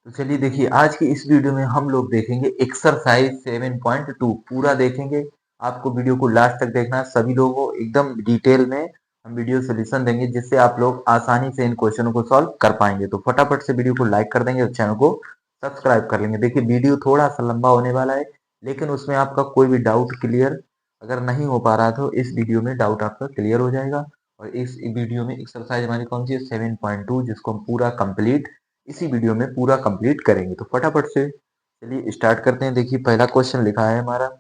तो चलिए देखिए, आज की इस वीडियो में हम लोग देखेंगे एक्सरसाइज 7.2 पूरा देखेंगे। आपको वीडियो को लास्ट तक देखना है, सभी लोगों को एकदम डिटेल में हम वीडियो सोल्यूशन देंगे जिससे आप लोग आसानी से इन क्वेश्चनों को सॉल्व कर पाएंगे। तो फटाफट से वीडियो को लाइक कर देंगे और चैनल को सब्सक्राइब कर लेंगे। देखिए वीडियो थोड़ा सा लंबा होने वाला है, लेकिन उसमें आपका कोई भी डाउट क्लियर अगर नहीं हो पा रहा तो इस वीडियो में डाउट आपका क्लियर हो जाएगा। और इस वीडियो में एक्सरसाइज हमारी कौन सी है 7.2, जिसको हम पूरा कंप्लीट इसी वीडियो में पूरा कंप्लीट करेंगे। तो फटाफट से चलिए स्टार्ट करते हैं। देखिए पहला क्वेश्चन लिखा है हमारा,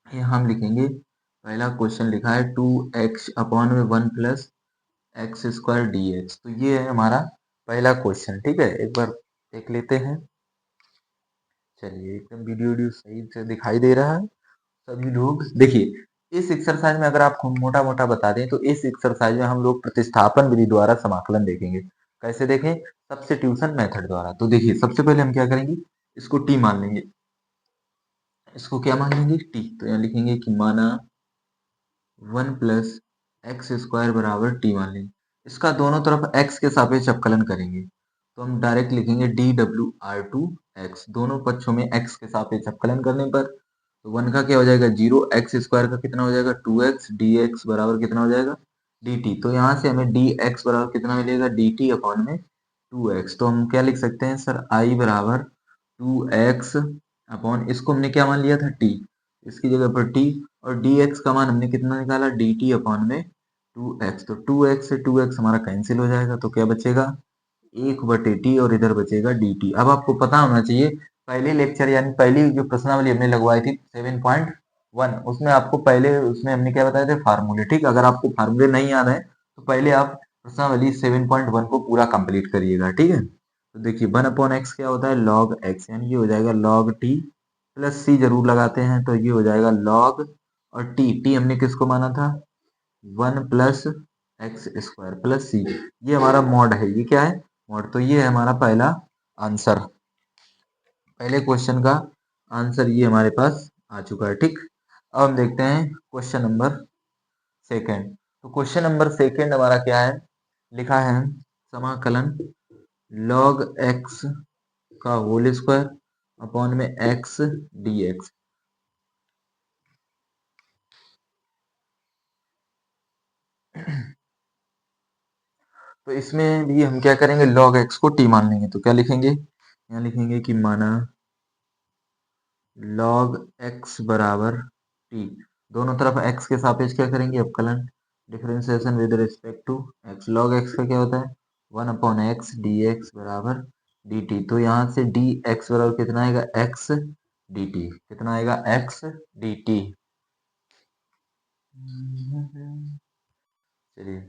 ये हम लिखेंगे। पहला क्वेश्चन लिखा है 2x अपॉन में 1 plus x square d x. तो ये है हमारा पहला क्वेश्चन। ठीक है, एक बार देख लेते हैं। चलिए एकदम वीडियो वीडियो सही से दिखाई दे रहा है सभी लोग। देखिए इस एक्सरसाइज में अगर आपको मोटा मोटा बता दें तो इस एक्सरसाइज में हम लोग प्रतिस्थापन विधि द्वारा समाकलन देखेंगे। कैसे देखें? सब्स्टिट्यूशन मेथड द्वारा। तो देखिए सबसे पहले हम क्या करेंगे, इसको टी मान लेंगे। इसको क्या मान लेंगे? टी। तो यहाँ लिखेंगे कि माना 1 प्लस एक्स स्क्वायर बराबर टी मान लेंगे। इसका दोनों तरफ x के सापेक्ष अवकलन करेंगे तो हम डायरेक्ट लिखेंगे डी डब्ल्यू आर टू एक्स। दोनों पक्षों में x के सापेक्ष अवकलन करने पर तो 1 का क्या हो जाएगा 0, एक्स स्क्वायर का कितना हो जाएगा 2x, डी एक्स बराबर कितना हो जाएगा डी टी। तो यहाँ से हमें डी एक्स बराबर कितना मिलेगा डी टी अपॉन में 2x। तो हम क्या लिख सकते हैं सर, आई बराबर 2x अपॉन, इसको हमने क्या मान लिया था टी, इसकी जगह पर टी, और dx का मान हमने कितना निकाला dt अपॉन में 2x। तो 2x से 2x हमारा कैंसिल हो जाएगा तो क्या बचेगा 1/t और इधर बचेगा dt। अब आपको पता होना चाहिए पहले लेक्चर यानी पहली जो प्रश्नावली हमने लगवाई थी 7.1, उसमें आपको पहले उसमें हमने क्या बताए थे फार्मूले। ठीक, अगर आपको फार्मूले नहीं याद है तो पहले आप प्रश्नावली 7.1 को पूरा कंप्लीट करिएगा। ठीक है, तो देखिए 1/x क्या होता है log x, यानी ये हो जाएगा log t प्लस सी जरूर लगाते हैं तो ये हो जाएगा log, और टी हमने किसको माना था 1 प्लस एक्स स्क्वायर प्लस सी। ये हमारा मॉड है, ये क्या है मॉड। तो ये है हमारा पहला आंसर, पहले क्वेश्चन का आंसर ये हमारे पास आ चुका है। ठीक, अब हम देखते हैं क्वेश्चन नंबर सेकेंड। तो क्वेश्चन नंबर सेकेंड हमारा क्या है, लिखा है समाकलन log x का होल स्क्वायर अपॉन में x dx। तो इसमें भी हम क्या करेंगे log x को t मान लेंगे। तो क्या लिखेंगे, यहाँ लिखेंगे कि माना log x बराबर t, दोनों तरफ x के सापेक्ष क्या करेंगे अवकलन, differentiation with respect to x। log x का क्या होता है 1/x dx बराबर dt। तो यहाँ से dx बराबर कितना आएगा x dt, कितना आएगा x dt। चलिए,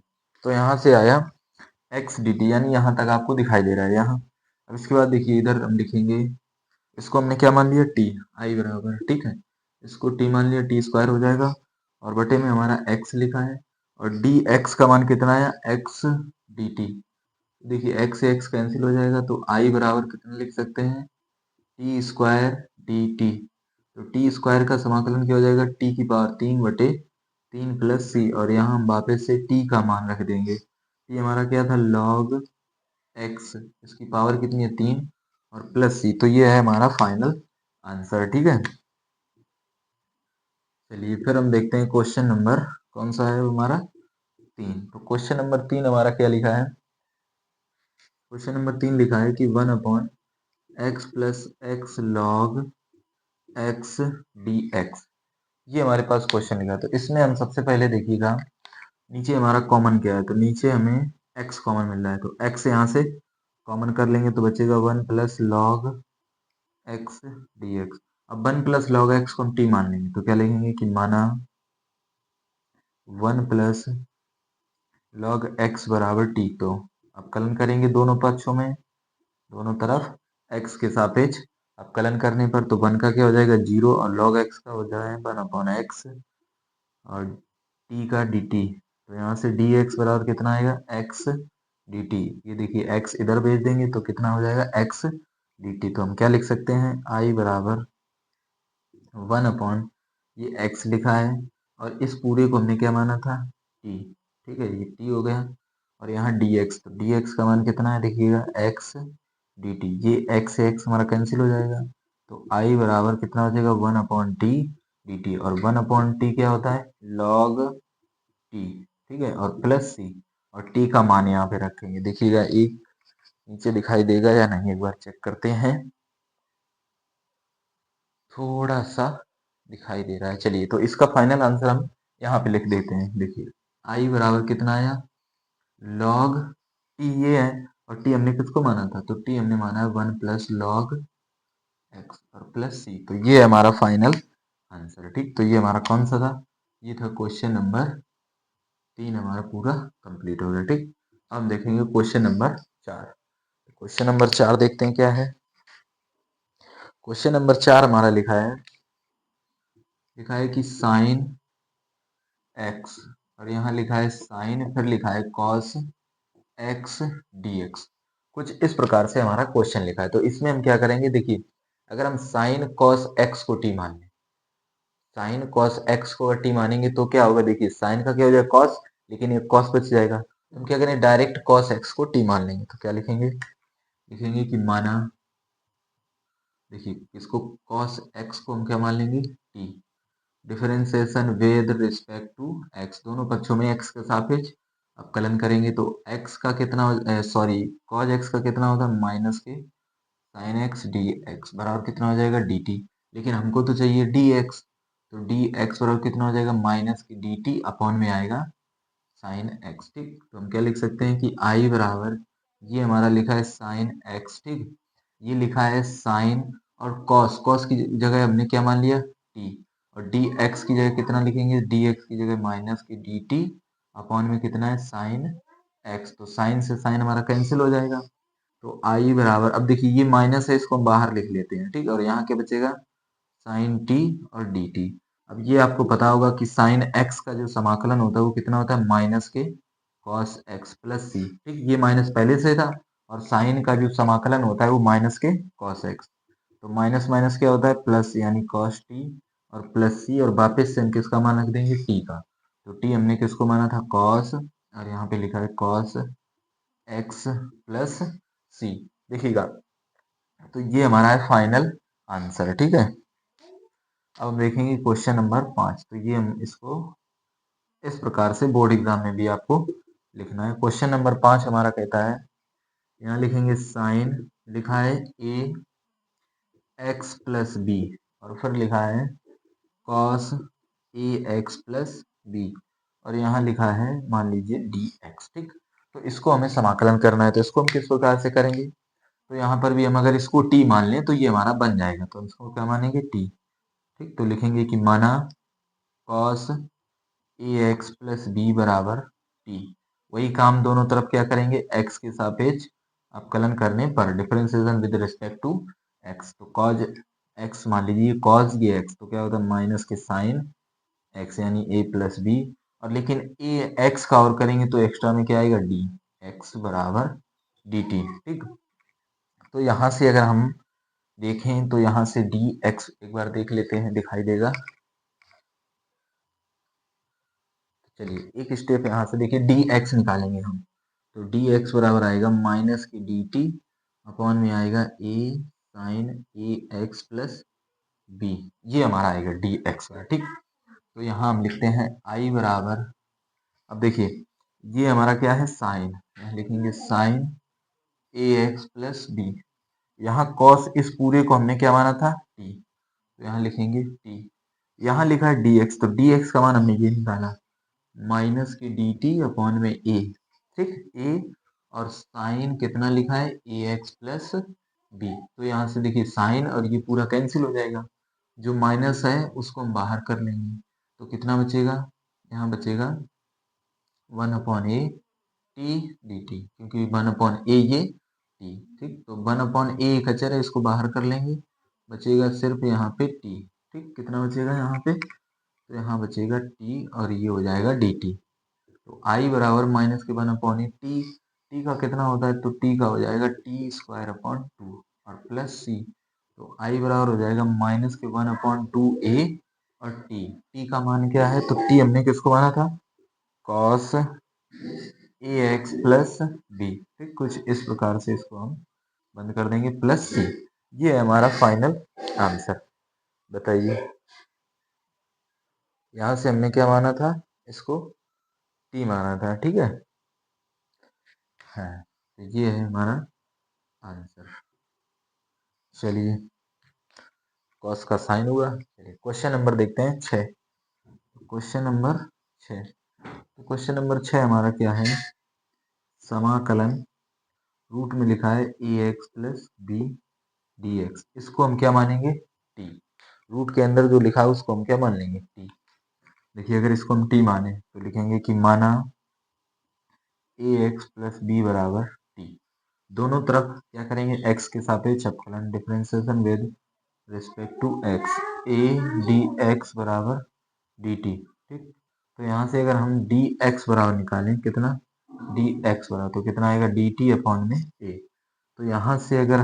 तो यहाँ से आया एक्स डी टी, यानी यहाँ तक आपको दिखाई दे रहा है यहाँ। अब इसके बाद देखिए इधर हम लिखेंगे, इसको हमने क्या मान लिया टी, आई बराबर, ठीक है, इसको टी मान लिया, टी स्क्वायर हो जाएगा और बटे में हमारा एक्स लिखा है और डी एक्स का मान कितना आया एक्स डी टी। देखिए एक्स से एक्स कैंसिल हो जाएगा तो आई बराबर कितना लिख सकते हैं टी स्क्वायर डी टी। तो टी स्क्वायर का समाकलन क्या हो जाएगा टी की पावर 3/3 प्लस सी, और यहाँ हम वापस से टी का मान रख देंगे। टी हमारा क्या था log x, इसकी पावर कितनी है 3 और प्लस सी। तो ये है हमारा फाइनल आंसर। ठीक है, चलिए फिर हम देखते हैं क्वेश्चन नंबर कौन सा है हमारा 3। तो क्वेश्चन नंबर 3 हमारा क्या लिखा है, क्वेश्चन नंबर 3 लिखा है कि 1/x plus x log x d x. ये हमारे पास क्वेश्चन लिखा है। तो इसमें हम सबसे पहले देखिएगा नीचे हमारा कॉमन क्या है, तो नीचे हमें x कॉमन मिल रहा है तो x यहाँ से कॉमन कर लेंगे तो बचेगा 1 plus log x d x. अब 1 प्लस लॉग एक्स को हम टी मान लेंगे तो क्या लिखेंगे कि माना 1 प्लस लॉग एक्स बराबर टी। तो अवकलन करेंगे दोनों पक्षों में, दोनों तरफ x के सापेक्ष अवकलन करने पर तो 1 का क्या हो जाएगा 0 और log x का हो जाएगा 1/x और t का dt। तो यहाँ से dx बराबर कितना आएगा x dt। ये देखिए x इधर भेज देंगे तो कितना हो जाएगा x dt। तो हम क्या लिख सकते हैं i बराबर 1/, ये x लिखा है और इस पूरे को हमने क्या माना था t। ठीक है, ये t हो गया और यहाँ dx, तो dx का मान कितना है देखिएगा x डी टी। ये एक्स से एक्स हमारा कैंसिल हो जाएगा, तो आई बराबर कितना हो जाएगा 1/t डी टी। और 1/t क्या होता है लॉग टी, ठीक है, और प्लस सी, और टी का मान यहाँ पे रखेंगे। देखिएगा एक नीचे दिखाई देगा या नहीं, एक बार चेक करते हैं। थोड़ा सा दिखाई दे रहा है। चलिए, तो इसका फाइनल आंसर हम यहाँ पे लिख देते हैं। देखिए आई बराबर कितना आया लॉग टी, ये है, और टी हमने किसको माना था, तो टी हमने माना है 1 + log एक्स और प्लस सी। तो ये हमारा फाइनल आंसर, ठीक। तो ये हमारा कौन सा था, ये था क्वेश्चन नंबर 3 हमारा पूरा कंप्लीट हो गया, ठीक। अब हम देखेंगे क्वेश्चन नंबर 4। क्वेश्चन नंबर 4 देखते हैं क्या है। क्वेश्चन नंबर 4 हमारा लिखा है कि साइन एक्स, और यहाँ लिखा है साइन, फिर लिखा है कॉस एक्स डी एक्स। कुछ इस प्रकार से हमारा क्वेश्चन लिखा है। तो इसमें हम क्या करेंगे, देखिए अगर हम साइन कॉस एक्स को टी मान लें, साइन कॉस एक्स को अगर टी मानेंगे तो क्या होगा, देखिए साइन का क्या हो जाएगा कॉस, लेकिन ये कॉस बच जाएगा, तो हम क्या करें डायरेक्ट कॉस एक्स को टी मान लेंगे। तो क्या लिखेंगे, लिखेंगे कि माना, देखिए इसको कॉस एक्स को हम क्या मान लेंगे t, differentiation with respect to x, दोनों पक्षों में एक्स के सापेक्ष अवकलन करेंगे। तो एक्स का कितना, सॉरी कॉस एक्स का कितना होता है माइनस के साइन एक्स डी एक्स बराबर कितना हो जाएगा डी टी। लेकिन हमको तो चाहिए डी एक्स, तो डी एक्स बराबर कितना हो जाएगा माइनस की डी टी अपॉन में आएगा साइन एक्स, ठीक। तो हम क्या लिख सकते हैं कि आई बराबर, ये हमारा लिखा है साइन एक्स, ठीक, ये लिखा है साइन, और कॉस, कॉस की जगह हमने क्या मान लिया टी, और डी एक्स की जगह कितना लिखेंगे, डी एक्स की जगह माइनस की डी टी अपॉन में कितना है साइन एक्स। तो साइन से साइन हमारा कैंसिल हो जाएगा। तो आई बराबर, अब देखिए ये माइनस है, इसको हम बाहर लिख लेते हैं, ठीक, और यहाँ क्या बचेगा साइन टी और डी टी। अब ये आपको पता होगा कि साइन एक्स का जो समाकलन होता है वो कितना होता है माइनस के कॉस एक्स प्लस सी, ठीक, ये माइनस पहले से था, और साइन का जो समाकलन होता है वो माइनस के कॉस एक्स। तो माइनस माइनस क्या होता है प्लस, यानी कॉस टी और प्लस सी, और वापस से हम किसका मान रख देंगे टी का। तो टी हमने किसको माना था कॉस, और यहाँ पे लिखा है कॉस एक्स प्लस सी, देखिएगा। तो ये हमारा है फाइनल आंसर, ठीक है। अब हम देखेंगे क्वेश्चन नंबर 5। तो ये हम इसको इस प्रकार से बोर्ड एग्जाम में भी आपको लिखना है। क्वेश्चन नंबर 5 हमारा कहता है, यहाँ लिखेंगे साइन, लिखा है ए एक्स प्लस बी, और फिर लिखा है cos A x plus B, और यहाँ लिखा है मान लीजिए डी एक्स, ठीक। तो इसको हमें समाकलन करना है, तो इसको हम किस प्रकार से करेंगे, तो यहाँ पर भी हम अगर इसको टी मान लें तो ये हमारा बन जाएगा। तो इसको क्या मानेंगे टी, ठीक। तो लिखेंगे कि माना cos A x plus b बराबर टी, वही काम दोनों तरफ क्या करेंगे एक्स के सापेक्ष अवकलन करने पर, differentiation with respect to x. तो कॉज एक्स मान लीजिए कॉस ये एक्स, तो क्या होता है माइनस के साइन एक्स, यानी ए प्लस बी, और लेकिन ए एक्स का और करेंगे तो एक्स्ट्रा में क्या आएगा डी एक्स बराबर डी टी, ठीक। तो यहाँ से अगर हम देखें तो यहाँ से डी एक्स एक बार देख लेते हैं, दिखाई देगा। चलिए एक स्टेप यहाँ से देखिए डी एक्स निकालेंगे हम, तो डी एक्स बराबर आएगा माइनस की डी टी अपॉन में आएगा ए साइन ए एक्स प्लस बी, ये हमारा आएगा डी एक्स, ठीक। तो यहाँ हम लिखते हैं आई बराबर, अब देखिए ये हमारा क्या है साइन, यहाँ लिखेंगे साइन ए एक्स प्लस बी, यहाँ कॉस इस पूरे को हमने क्या माना था टी, तो यहाँ लिखेंगे टी, यहाँ लिखा है डी एक्स, तो डी एक्स का मान हमने ये निकाला माइनस की डी टी अपॉन में ए, ठीक, ए, और साइन कितना लिखा है ए एक्स प्लस बी। तो यहाँ से देखिए साइन और ये पूरा कैंसिल हो जाएगा, जो माइनस है उसको हम बाहर कर लेंगे, तो कितना बचेगा, यहाँ बचेगा 1/a टी डी टी, क्योंकि 1/a ये टी, ठीक। तो 1/a एक अचर है, इसको बाहर कर लेंगे, बचेगा सिर्फ यहाँ पे टी, ठीक। कितना बचेगा यहाँ पे, तो यहाँ बचेगा टी, और ये हो जाएगा डी टी। तो आई बराबर माइनस के 1/a टी, टी का कितना होता है, तो टी का हो जाएगा टी स्क्वायर अपॉन टू, और प्लस सी, तो आई बराबर हो जाएगा माइनस के 1/2a, और टी का मान क्या है, तो टी हमने किसको माना था cos A x plus B, ठीक। कुछ इस प्रकार से इसको हम बंद कर देंगे प्लस सी। ये है हमारा फाइनल आंसर। बताइए, यहाँ से हमने क्या माना था, इसको टी माना था, ठीक है। हाँ, तो ये है हमारा आंसर। चलिए, कॉस का साइन हुआ। चलिए क्वेश्चन नंबर देखते हैं 6। क्वेश्चन नंबर 6, तो क्वेश्चन नंबर 6 हमारा क्या है, समाकलन रूट में लिखा है a x plus b d x, इसको हम क्या मानेंगे, टी। रूट के अंदर जो लिखा है उसको हम क्या मान लेंगे, टी। देखिए, अगर इसको हम टी माने तो लिखेंगे कि माना ए एक्स प्लस बी बराबर टी। दोनों तरफ क्या करेंगे, एक्स के सापेक्ष अवकलन, differentiation with respect to x, a d x बराबर डी टी, ठीक। तो यहाँ से अगर हम डी एक्स बराबर निकालें, कितना, डी एक्स बराबर, तो कितना आएगा, डी टी अपॉन में ए। तो यहाँ से अगर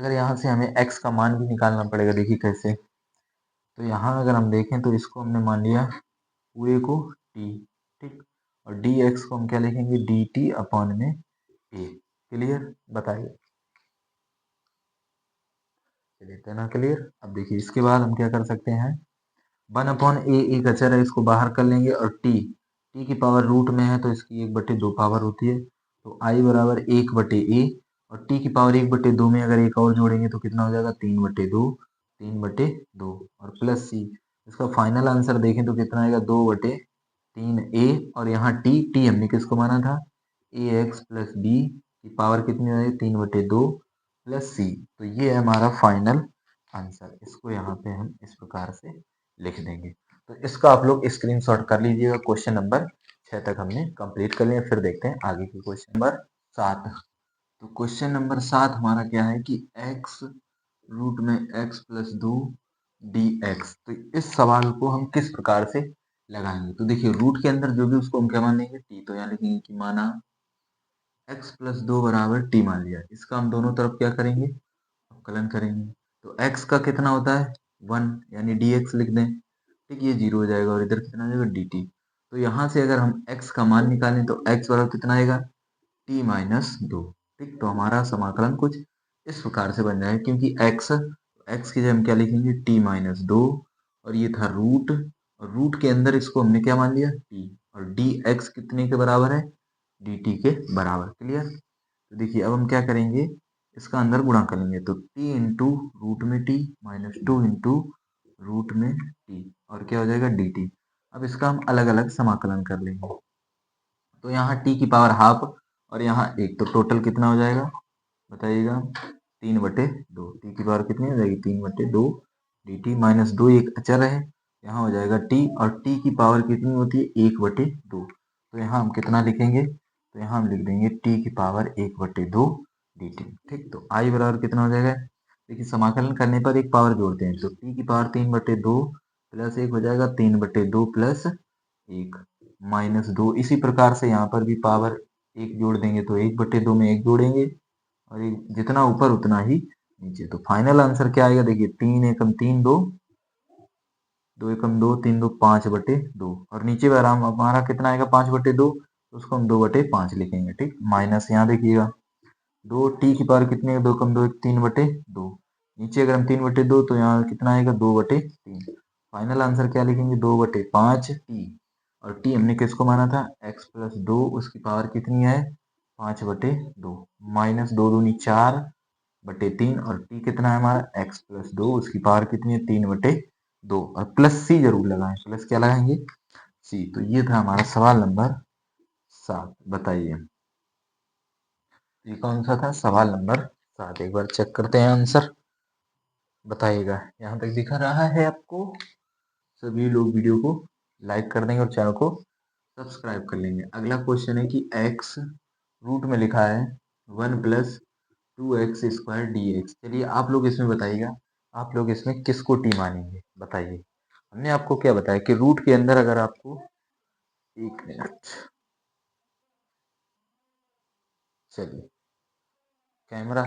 यहाँ से हमें x का मान भी निकालना पड़ेगा, देखिए कैसे। तो यहाँ अगर हम देखें तो इसको हमने मान लिया पूरे को t, ठीक, और dx को हम क्या लिखेंगे, dt अपॉन में a। क्लियर, बताइए। चलिए, इतना क्लियर। अब देखिए, इसके बाद हम क्या कर सकते हैं, 1/a एक अचर है, इसको बाहर कर लेंगे, और t की पावर रूट में है तो इसकी 1/2 पावर होती है, तो i बराबर 1/a, और t की पावर 1/2 में अगर एक और जोड़ेंगे तो कितना हो जाएगा, 3/2, 3/2, और प्लस c। इसका फाइनल आंसर देखें तो कितना आएगा, 2/3a, और यहाँ t हमने किसको माना था, ए एक्स प्लस बी की पावर कितनी हो जाएगी, 3/2 प्लस सी। तो ये है हमारा फाइनल आंसर। इसको यहाँ पे हम इस प्रकार से लिख देंगे। तो इसका आप लोग स्क्रीनशॉट कर लीजिएगा। क्वेश्चन नंबर 6 तक हमने कंप्लीट कर लिया। फिर देखते हैं आगे की क्वेश्चन नंबर 7। तो क्वेश्चन नंबर 7 हमारा क्या है कि x रूट में x प्लस 2 dx। तो इस सवाल को हम किस प्रकार से लगाएंगे, तो देखिए, रूट के अंदर जो भी उसको हम क्या मानेंगे, t। तो यहाँ लिखेंगे कि माना x प्लस 2 बराबर t मान लिया। इसका हम दोनों तरफ क्या करेंगे, अवकलन करेंगे। तो x का कितना होता है, 1, यानी dx लिख दें, ठीक। ये 0 हो जाएगा, और इधर कितना आ जाएगा, dt। तो यहाँ से अगर हम x का मान निकालें तो x बराबर कितना आएगा, t माइनस 2, ठीक। तो हमारा समाकलन कुछ इस प्रकार से बन जाएगा, क्योंकि x की जगह हम क्या लिखेंगे, t माइनस 2, और ये था रूट, और रूट के अंदर इसको हमने क्या मान लिया, t, और dx कितने के बराबर है, dt के बराबर। क्लियर। तो देखिए, अब हम क्या करेंगे, इसका अंदर गुणा करेंगे, तो t इंटू रूट में t माइनस 2 इंटू रूट में t, और क्या हो जाएगा, dt। अब इसका हम अलग अलग समाकलन कर लेंगे। तो यहाँ t की पावर हाफ, और यहाँ 1, तो टोटल कितना हो जाएगा, बताइएगा, 3/2। टी की पावर कितनी हो जाएगी, 3/2 dt माइनस 2 एक अचर है, यहाँ हो जाएगा t, और t की पावर कितनी होती है, 1/2। तो यहाँ हम कितना लिखेंगे, तो यहाँ हम लिख देंगे t की पावर 1/2 dt, ठीक। तो i बराबर कितना हो जाएगा, देखिए, समाकलन करने पर एक पावर जोड़ते हैं, तो t की पावर 3/2 प्लस 1 हो जाएगा, 3/2 प्लस 1 माइनस 2। इसी प्रकार से यहाँ पर भी पावर 1 जोड़ देंगे, तो 1/2 में 1 जोड़ेंगे, और ये जितना ऊपर उतना ही नीचे। तो फाइनल आंसर क्या आएगा, देखिए, 3 एकम 3 2, 2 एकम 2 3 2 5/2, और नीचे भी आराम हमारा कितना आएगा, 5/2, तो उसको हम 2/5 लिखेंगे, ठीक। माइनस यहाँ देखिएगा, 2 टी की पावर कितनी है, 2 कम 2 3/2, नीचे अगर हम 3/2, तो यहाँ कितना आएगा, 2/3। फाइनल आंसर क्या लिखेंगे, 2/5 टी, और टी हमने किसको माना था, x प्लस 2, उसकी पावर कितनी है, 5/2, माइनस 2 दूनी 4/3, और टी कितना है हमारा, x प्लस 2, उसकी पावर कितनी है, 3/2, और प्लस सी जरूर लगाएं, प्लस क्या लगाएंगे, सी। तो ये था हमारा सवाल नंबर 7। बताइए, ये कौन सा था, सवाल नंबर 7। एक बार चेक करते हैं आंसर, बताइएगा। यहाँ तक दिखा रहा है आपको, सभी लोग वीडियो को लाइक कर देंगे और चैनल को सब्सक्राइब कर लेंगे। अगला क्वेश्चन है कि x रूट में लिखा है 1 प्लस 2x² dx। चलिए, आप लोग इसमें बताइएगा, आप लोग इसमें किसको t मानेंगे, बताइए। हमने आपको क्या बताया कि रूट के अंदर अगर आपको, एक मिनट, चलिए, कैमरा,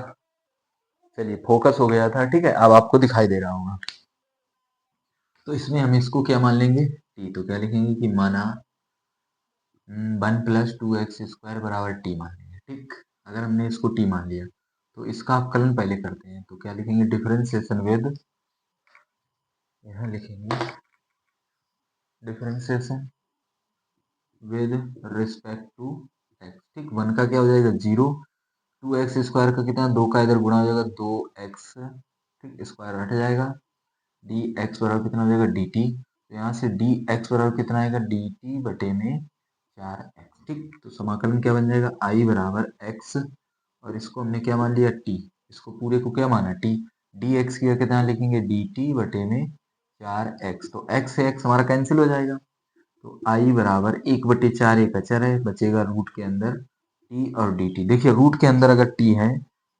चलिए, फोकस हो गया था, ठीक है, अब आपको दिखाई दे रहा होगा। तो इसमें हम इसको क्या मान लेंगे, t। तो क्या लिखेंगे कि माना 1 प्लस 2x² बराबर t मान लेंगे, ठीक। अगर हमने इसको टी मान लिया तो इसका अवकलन पहले करते हैं। तो क्या लिखेंगे, डिफरेंशिएशन विद, यहाँ लिखेंगे differentiation with respect to x. ठीक, वन का क्या हो जाएगा 0, 2x स्क्वायर का कितना, 2 का इधर गुणा हो जाएगा 2x, ठीक, स्क्वायर हट जाएगा, डी एक्स बराबर कितना हो जाएगा डी टी। तो यहाँ से डी एक्स बराबर कितना आएगा डी टी बटे में 4x। ठीक, तो समाकलन क्या बन जाएगा, आई बराबर x, और इसको हमने क्या मान लिया t, इसको पूरे को क्या माना t, डी एक्स की कितना लिखेंगे डी टी बटे में 4x। तो x से x हमारा कैंसिल हो जाएगा, तो आई बराबर 1/4 एक अचर है, बचेगा रूट के अंदर टी और डी टी। देखिए रूट के अंदर अगर टी है,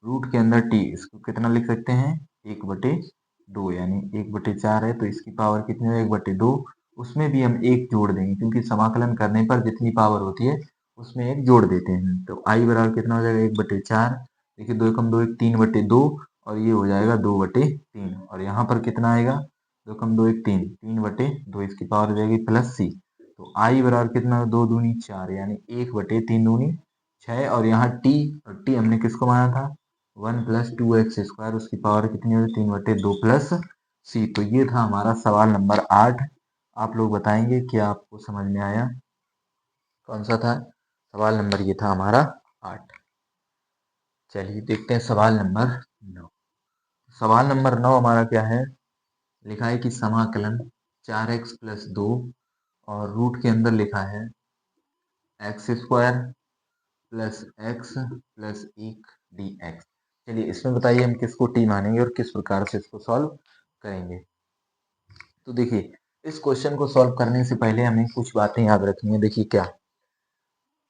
रूट के अंदर टी, इसको कितना लिख सकते हैं 1/2, यानी 1/4 है तो इसकी पावर कितनी है 1/2। उसमें भी हम एक जोड़ देंगे क्योंकि समाकलन करने पर जितनी पावर होती है उसमें एक जोड़ देते हैं। तो आई बराबर कितना हो जाएगा 1/4, देखिए 2 एकम 2 एक 3/2, और ये हो जाएगा 2/3, और यहाँ पर कितना आएगा 2 एकम 2 एक 3, 3/2, इसकी पावर हो जाएगी प्लस सी। तो आई बराबर कितना, 2 दूनी 4, यानी 1/3 दूनी 6, और यहाँ टी, और टी हमने किसको माना था 1 + 2x स्क्वायर, उसकी पावर कितनी होगी 3/2 प्लस सी। तो ये था हमारा सवाल नंबर 8। आप लोग बताएंगे क्या आपको समझ में आया, कौन सा था सवाल नंबर, ये था हमारा 8। चलिए देखते हैं सवाल नंबर 9। सवाल नंबर 9 हमारा क्या है, लिखा है कि समाकलन 4x + 2 और रूट के अंदर लिखा है x² + x + 1 dx। चलिए इसमें बताइए हम किसको टी मानेंगे और किस प्रकार से इसको सॉल्व करेंगे। तो देखिए इस क्वेश्चन को सॉल्व करने से पहले हमें कुछ बातें याद रखनी है। देखिए क्या,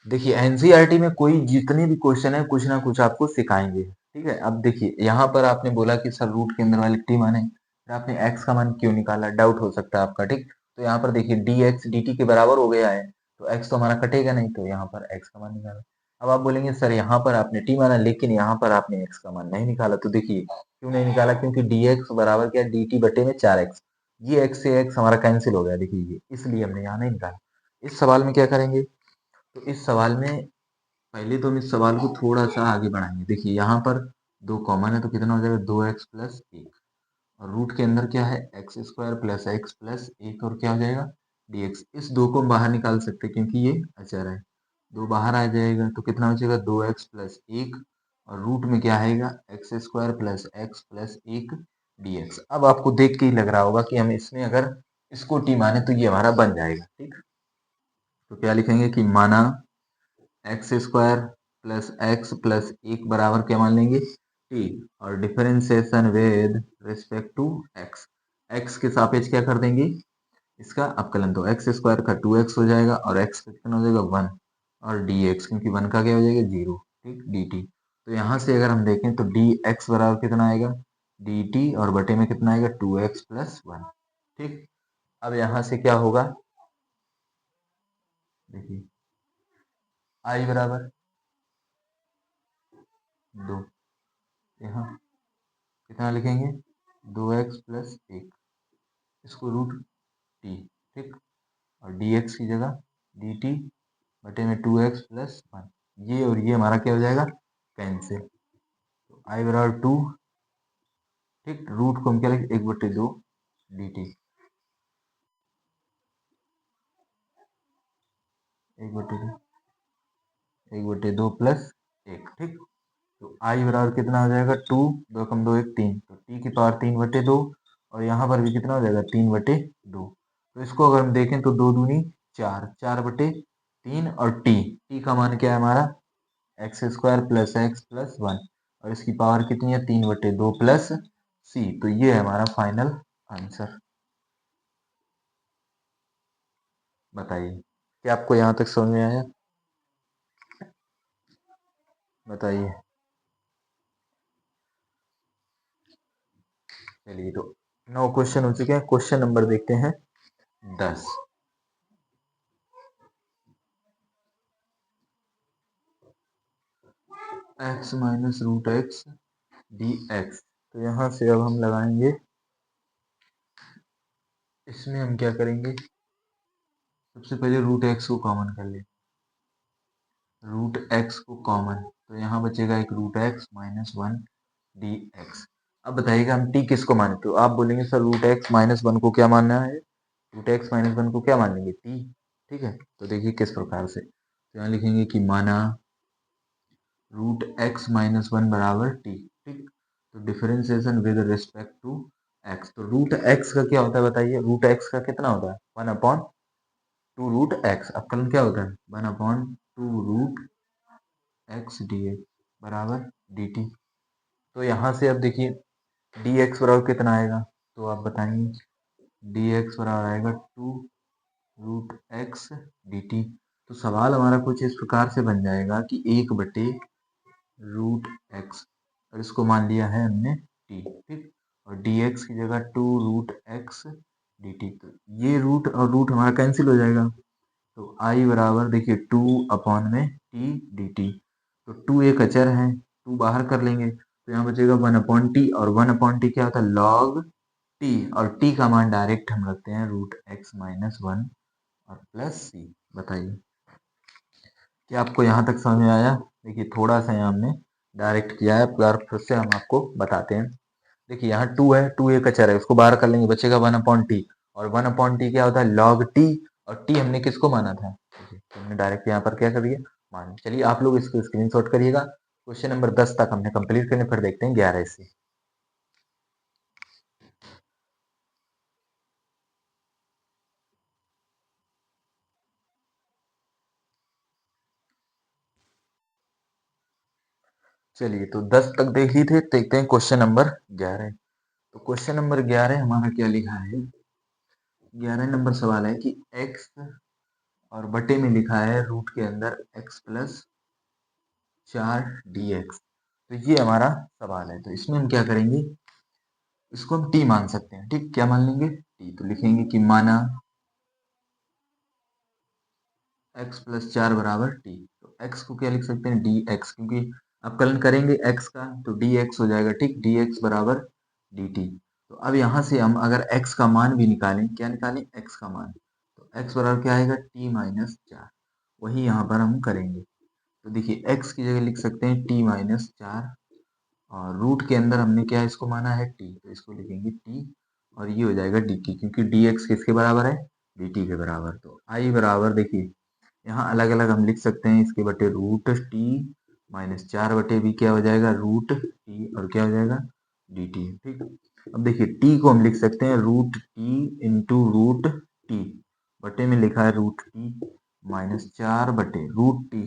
देखिए एनसीईआरटी में कोई जितने भी क्वेश्चन है कुछ ना कुछ आपको सिखाएंगे, ठीक है। अब देखिए यहाँ पर आपने बोला कि सर रूट के अंदर वाले टी माने, फिर आपने एक्स का मान क्यों निकाला, डाउट हो सकता है आपका, ठीक। तो यहाँ पर देखिए डी एक्स डी टी के बराबर हो गया है, तो एक्स तो हमारा कटेगा नहीं, तो यहाँ पर एक्स का मान निकाला। अब आप बोलेंगे सर यहाँ पर आपने टी माना लेकिन यहाँ पर आपने एक्स का मान नहीं निकाला, तो देखिए क्यों नहीं निकाला, क्योंकि डी एक्स बराबर क्या डी टी बटे में 4x, ये एक्स से एक्स हमारा कैंसिल हो गया, देखिए ये इसलिए हमने यहाँ नहीं निकाला। इस सवाल में क्या करेंगे, तो इस सवाल में पहले तो हम इस सवाल को थोड़ा सा आगे बढ़ाएंगे। देखिए यहाँ पर 2 कॉमन है तो कितना हो जाएगा 2x + 1, और रूट के अंदर क्या है x² + x + 1, और क्या हो जाएगा dx। इस 2 को हम बाहर निकाल सकते हैं क्योंकि ये अचर है, 2 बाहर आ जाएगा तो कितना बचेगा 2x + 1, और रूट में क्या आएगा x² + x + 1 dx। अब आपको देख के ही लग रहा होगा कि हम इसमें अगर इसको t माने तो ये हमारा बन जाएगा, ठीक। तो क्या लिखेंगे कि माना x² + x + 1 बराबर क्या मान लेंगे t, और differentiation with respect to x, x के सापेक्ष क्या कर देंगे इसका अवकलन, तो x² का 2x हो जाएगा और x का कितना हो जाएगा 1, और dx क्योंकि 1 का क्या हो जाएगा 0, ठीक, dt। तो यहाँ से अगर हम देखें तो dx बराबर कितना आएगा dt, और बटे में कितना आएगा 2x + 1, ठीक। अब यहाँ से क्या होगा, देखिए i बराबर 2, यहाँ कितना लिखेंगे 2x + 1, इसको रूट टी, ठीक, और dx की जगह dt बटे में 2x + 1, ये और ये हमारा क्या हो जाएगा कैंसिल। तो i बराबर 2, ठीक, रूट को हम क्या लिखें 1/2 dt, 1/2, 1/2 + 1, ठीक। तो i बराबर कितना हो जाएगा 2, 2 कम 2 1 3, तो t की पावर 3/2, और यहाँ पर भी कितना हो जाएगा 3/2। तो इसको अगर हम देखें तो 2 दूनी 4, 4/3, और t का मान क्या है हमारा x² + x + 1, और इसकी पावर कितनी है 3/2 प्लस c। तो ये है हमारा फाइनल आंसर। बताइए क्या आपको यहाँ तक समझ में आया, बताइए। चलिए तो 9 क्वेश्चन हो चुके हैं, क्वेश्चन नंबर देखते हैं 10। x - √x dx। तो यहाँ से अब हम लगाएंगे, इसमें हम क्या करेंगे, सबसे पहले √x को कॉमन कर ले, √x को कॉमन, तो यहाँ बचेगा एक root x minus one d x. अब बताइएगा हम टी किसको माने, तो आप बोलेंगे sir root x minus one को क्या मानना है, रूट एक्स माइनस वन को क्या मान लेंगे, टी। ठीक है, तो देखिए किस प्रकार से, तो यहाँ लिखेंगे कि माना रूट एक्स माइनस वन बराबर टी। ठीक, तो differentiation with respect to x, तो रूट एक्स का क्या होता है बताइए, रूट एक्स का कितना होता है, one upon two root x. अब कलन क्या होता है, one upon two root x d x बराबर डी टी। तो यहाँ से अब देखिए डी एक्स बराबर कितना आएगा, तो आप बताएंगे डी एक्स बराबर आएगा two root x d t. तो सवाल हमारा कुछ इस प्रकार से बन जाएगा कि एक बटे रूट एक्स, और इसको मान लिया है हमने टी। ठीक, और डी एक्स की जगह two root x d t, तो ये रूट और रूट हमारा कैंसिल हो जाएगा। तो आई बराबर देखिए टू अपॉन में टी डी टी, तो टू एक अचर है, टू बाहर कर लेंगे तो यहाँ बचेगा वन अपॉन टी, और वन अपॉन टी क्या होता है लॉग टी, और टी का मान डायरेक्ट हम रखते हैं रूट एक्स माइनस वन और प्लस सी। बताइए क्या आपको यहाँ तक समझ में आया, देखिए थोड़ा सा यहाँ हमने डायरेक्ट किया है, पर फिर से हम आपको बताते हैं। देखिए यहाँ टू है, टू एक अचर है, उसको बाहर कर लेंगे बचेगा वन अपॉन टी, और वन अपॉन टी क्या होता है लॉग टी, और टी हमने किसको माना था, तो हमने डायरेक्ट यहाँ पर क्या कर दिया मान। चलिए आप लोग इसको स्क्रीनशॉट करिएगा, क्वेश्चन नंबर 10 तक हमने कंप्लीट करने, फिर देखते हैं 11 से। चलिए तो 10 तक देख ली थे, देखते हैं क्वेश्चन नंबर 11। तो क्वेश्चन नंबर 11 हमारा क्या लिखा है, 11 नंबर सवाल है कि x और बटे में लिखा है रूट के अंदर x प्लस 4 dx। तो ये हमारा सवाल है, तो इसमें हम क्या करेंगे, इसको हम t मान सकते हैं। ठीक, क्या मान लेंगे t, तो लिखेंगे कि माना x प्लस 4 बराबर t, तो x को क्या लिख सकते हैं dx, क्योंकि अब कलन करेंगे x का तो dx हो जाएगा। ठीक, dx बराबर dt। तो अब यहाँ से हम अगर x का मान भी निकालें, क्या निकालें x का मान, तो x बराबर क्या आएगा t माइनस 4, वही यहाँ पर हम करेंगे। तो देखिए x की जगह लिख सकते हैं t माइनस 4, और रूट के अंदर हमने क्या इसको माना है t, तो इसको लिखेंगे t, और ये हो जाएगा dt, क्योंकि dx किसके बराबर है dt के बराबर। तो i बराबर देखिए यहाँ अलग अलग हम लिख सकते हैं, इसके बटे रूट टी माइनस 4 बटे भी क्या हो जाएगा रूट टी, और क्या हो जाएगा डी टी। ठीक, अब देखिए टी को हम लिख सकते हैं root t into root t, बटे में लिखा है रूट टी माइनस 4 बटे रूट टी।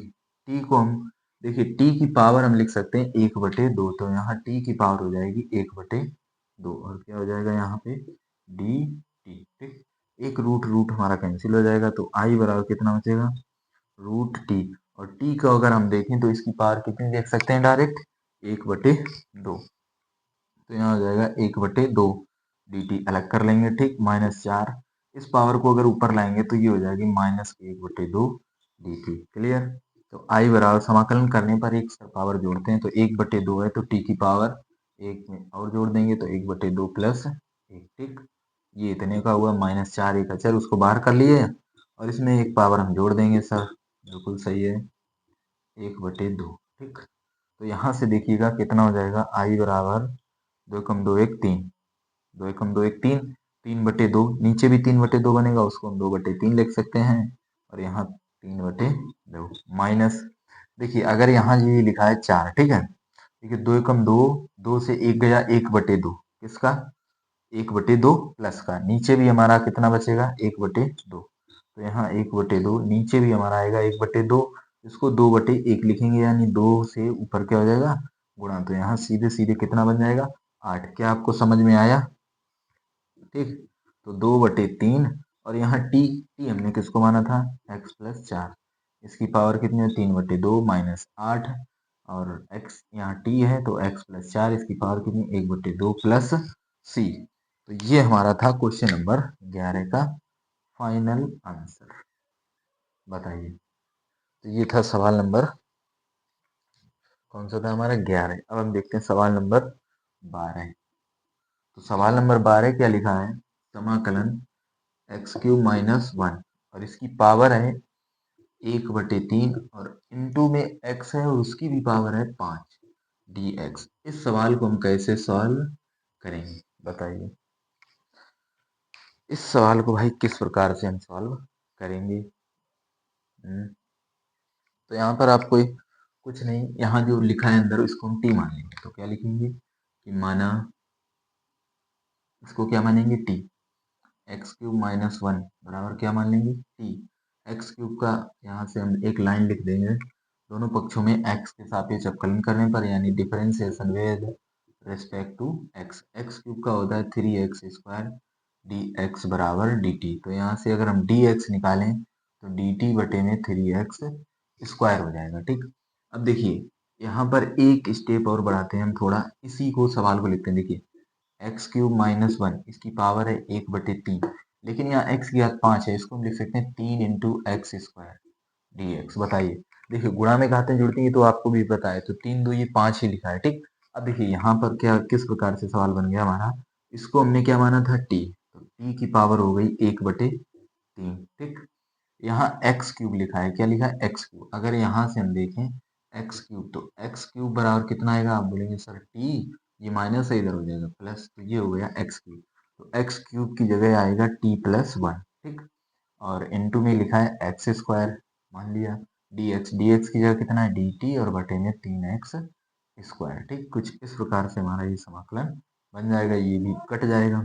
टी को हम देखिए टी की पावर हम लिख सकते हैं 1/2, तो यहाँ टी की पावर हो जाएगी 1/2, और क्या हो जाएगा यहाँ पे डी टी। ठीक, एक रूट रूट हमारा कैंसिल हो जाएगा, तो आई बराबर कितना बचेगा रूट टी, और टी को अगर हम देखें तो इसकी पावर कितनी देख सकते हैं डायरेक्ट 1/2, तो यहाँ हो जाएगा 1/2 डी टी, अलग कर लेंगे। ठीक, माइनस 4, इस पावर को अगर ऊपर लाएंगे तो ये हो जाएगी माइनस 1/2 डी टी। क्लियर, तो आई बराबर समाकलन करने पर एक पावर जोड़ते हैं, तो 1/2 है तो टी की पावर एक में और जोड़ देंगे तो 1/2 प्लस एक। ठीक, ये इतने का हुआ माइनस 4 एक अचर उसको बाहर कर लिए, और इसमें एक पावर हम जोड़ देंगे सर, बिल्कुल सही है 1/2। ठीक, तो यहाँ से देखिएगा कितना हो जाएगा आई बराबर 2 एकम 2 एक 3, 2 एकम 2 एक 3, 3/2, नीचे भी 3/2 बनेगा, उसको हम 2/3 लिख सकते हैं, और यहाँ 3/2 माइनस देखिए अगर यहाँ ये लिखा है 4। ठीक है, देखिए 2 एकम 2, 2 से 1 गया 1/2 किसका 1/2 प्लस का, नीचे भी हमारा कितना बचेगा 1/2, तो यहाँ 1/2 नीचे भी हमारा आएगा 1/2, इसको 2/1 लिखेंगे, यानी 2 से ऊपर क्या हो जाएगा गुणा, तो यहाँ सीधे सीधे कितना बन जाएगा 8। क्या आपको समझ में आया, ठीक, तो 2/3, और यहाँ टी, टी हमने किसको माना था x प्लस 4, इसकी पावर कितनी है 3/2 माइनस 8, और x यहाँ टी है तो x प्लस 4, इसकी पावर कितनी 1/2 प्लस सी। तो ये हमारा था क्वेश्चन नंबर 11 का फाइनल आंसर। बताइए, तो ये था सवाल नंबर कौन सा था हमारा 11। अब हम देखते हैं सवाल नंबर 12। तो सवाल नंबर 12 क्या लिखा है, समाकलन x³ - 1, और इसकी पावर है 1/3 और इनटू में x है और उसकी भी पावर है 5 dx। इस सवाल को हम कैसे सॉल्व करेंगे बताइए। इस सवाल को भाई किस प्रकार से हम सॉल्व करेंगे। तो यहाँ पर आपको कुछ नहीं, यहाँ जो लिखा है अंदर इसको हम टी मान लेंगे। तो क्या लिखेंगे कि माना, इसको क्या मानेंगे टी, x³ माइनस 1 बराबर क्या मान लेंगे टी। x³ का यहाँ से हम एक लाइन लिख देंगे, दोनों पक्षों में x के सापेक्ष अवकलन करने पर, यानी differentiation with respect to x। x³ का होता है 3x² dx बराबर dt। तो यहाँ से अगर हम dx निकालें तो dt बटे में 3x² हो जाएगा। ठीक, अब देखिए यहाँ पर एक स्टेप और बढ़ाते हैं हम थोड़ा, इसी को सवाल को लिखते हैं। देखिए x³ माइनस 1 इसकी पावर है 1/3, लेकिन यहाँ x की घात 5 है, इसको हम लिख सकते हैं 3 इंटू x² dx। बताइए, देखिए गुणा में घातें जुड़ती हैं तो आपको भी पता है, तो 3 2 ये 5 ही लिखा है। ठीक, अब देखिए यहाँ पर क्या किस प्रकार से सवाल बन गया हमारा, इसको हमने क्या माना था t, तो t की पावर हो गई 1/3। ठीक, यहाँ x³ लिखा है, क्या लिखा है x³। अगर यहाँ से हम देखें x³ तो x³ बराबर कितना आएगा, आप बोलेंगे सर t, ये माइनस है इधर हो जाएगा प्लस, तो ये हो गया x³। तो x³ की जगह आएगा t+1। ठीक, और इनटू में लिखा है x² मान लिया, dx की जगह कितना है dt और बटे में 3x²। ठीक, कुछ इस प्रकार से हमारा ये समाकलन बन जाएगा, ये भी कट जाएगा।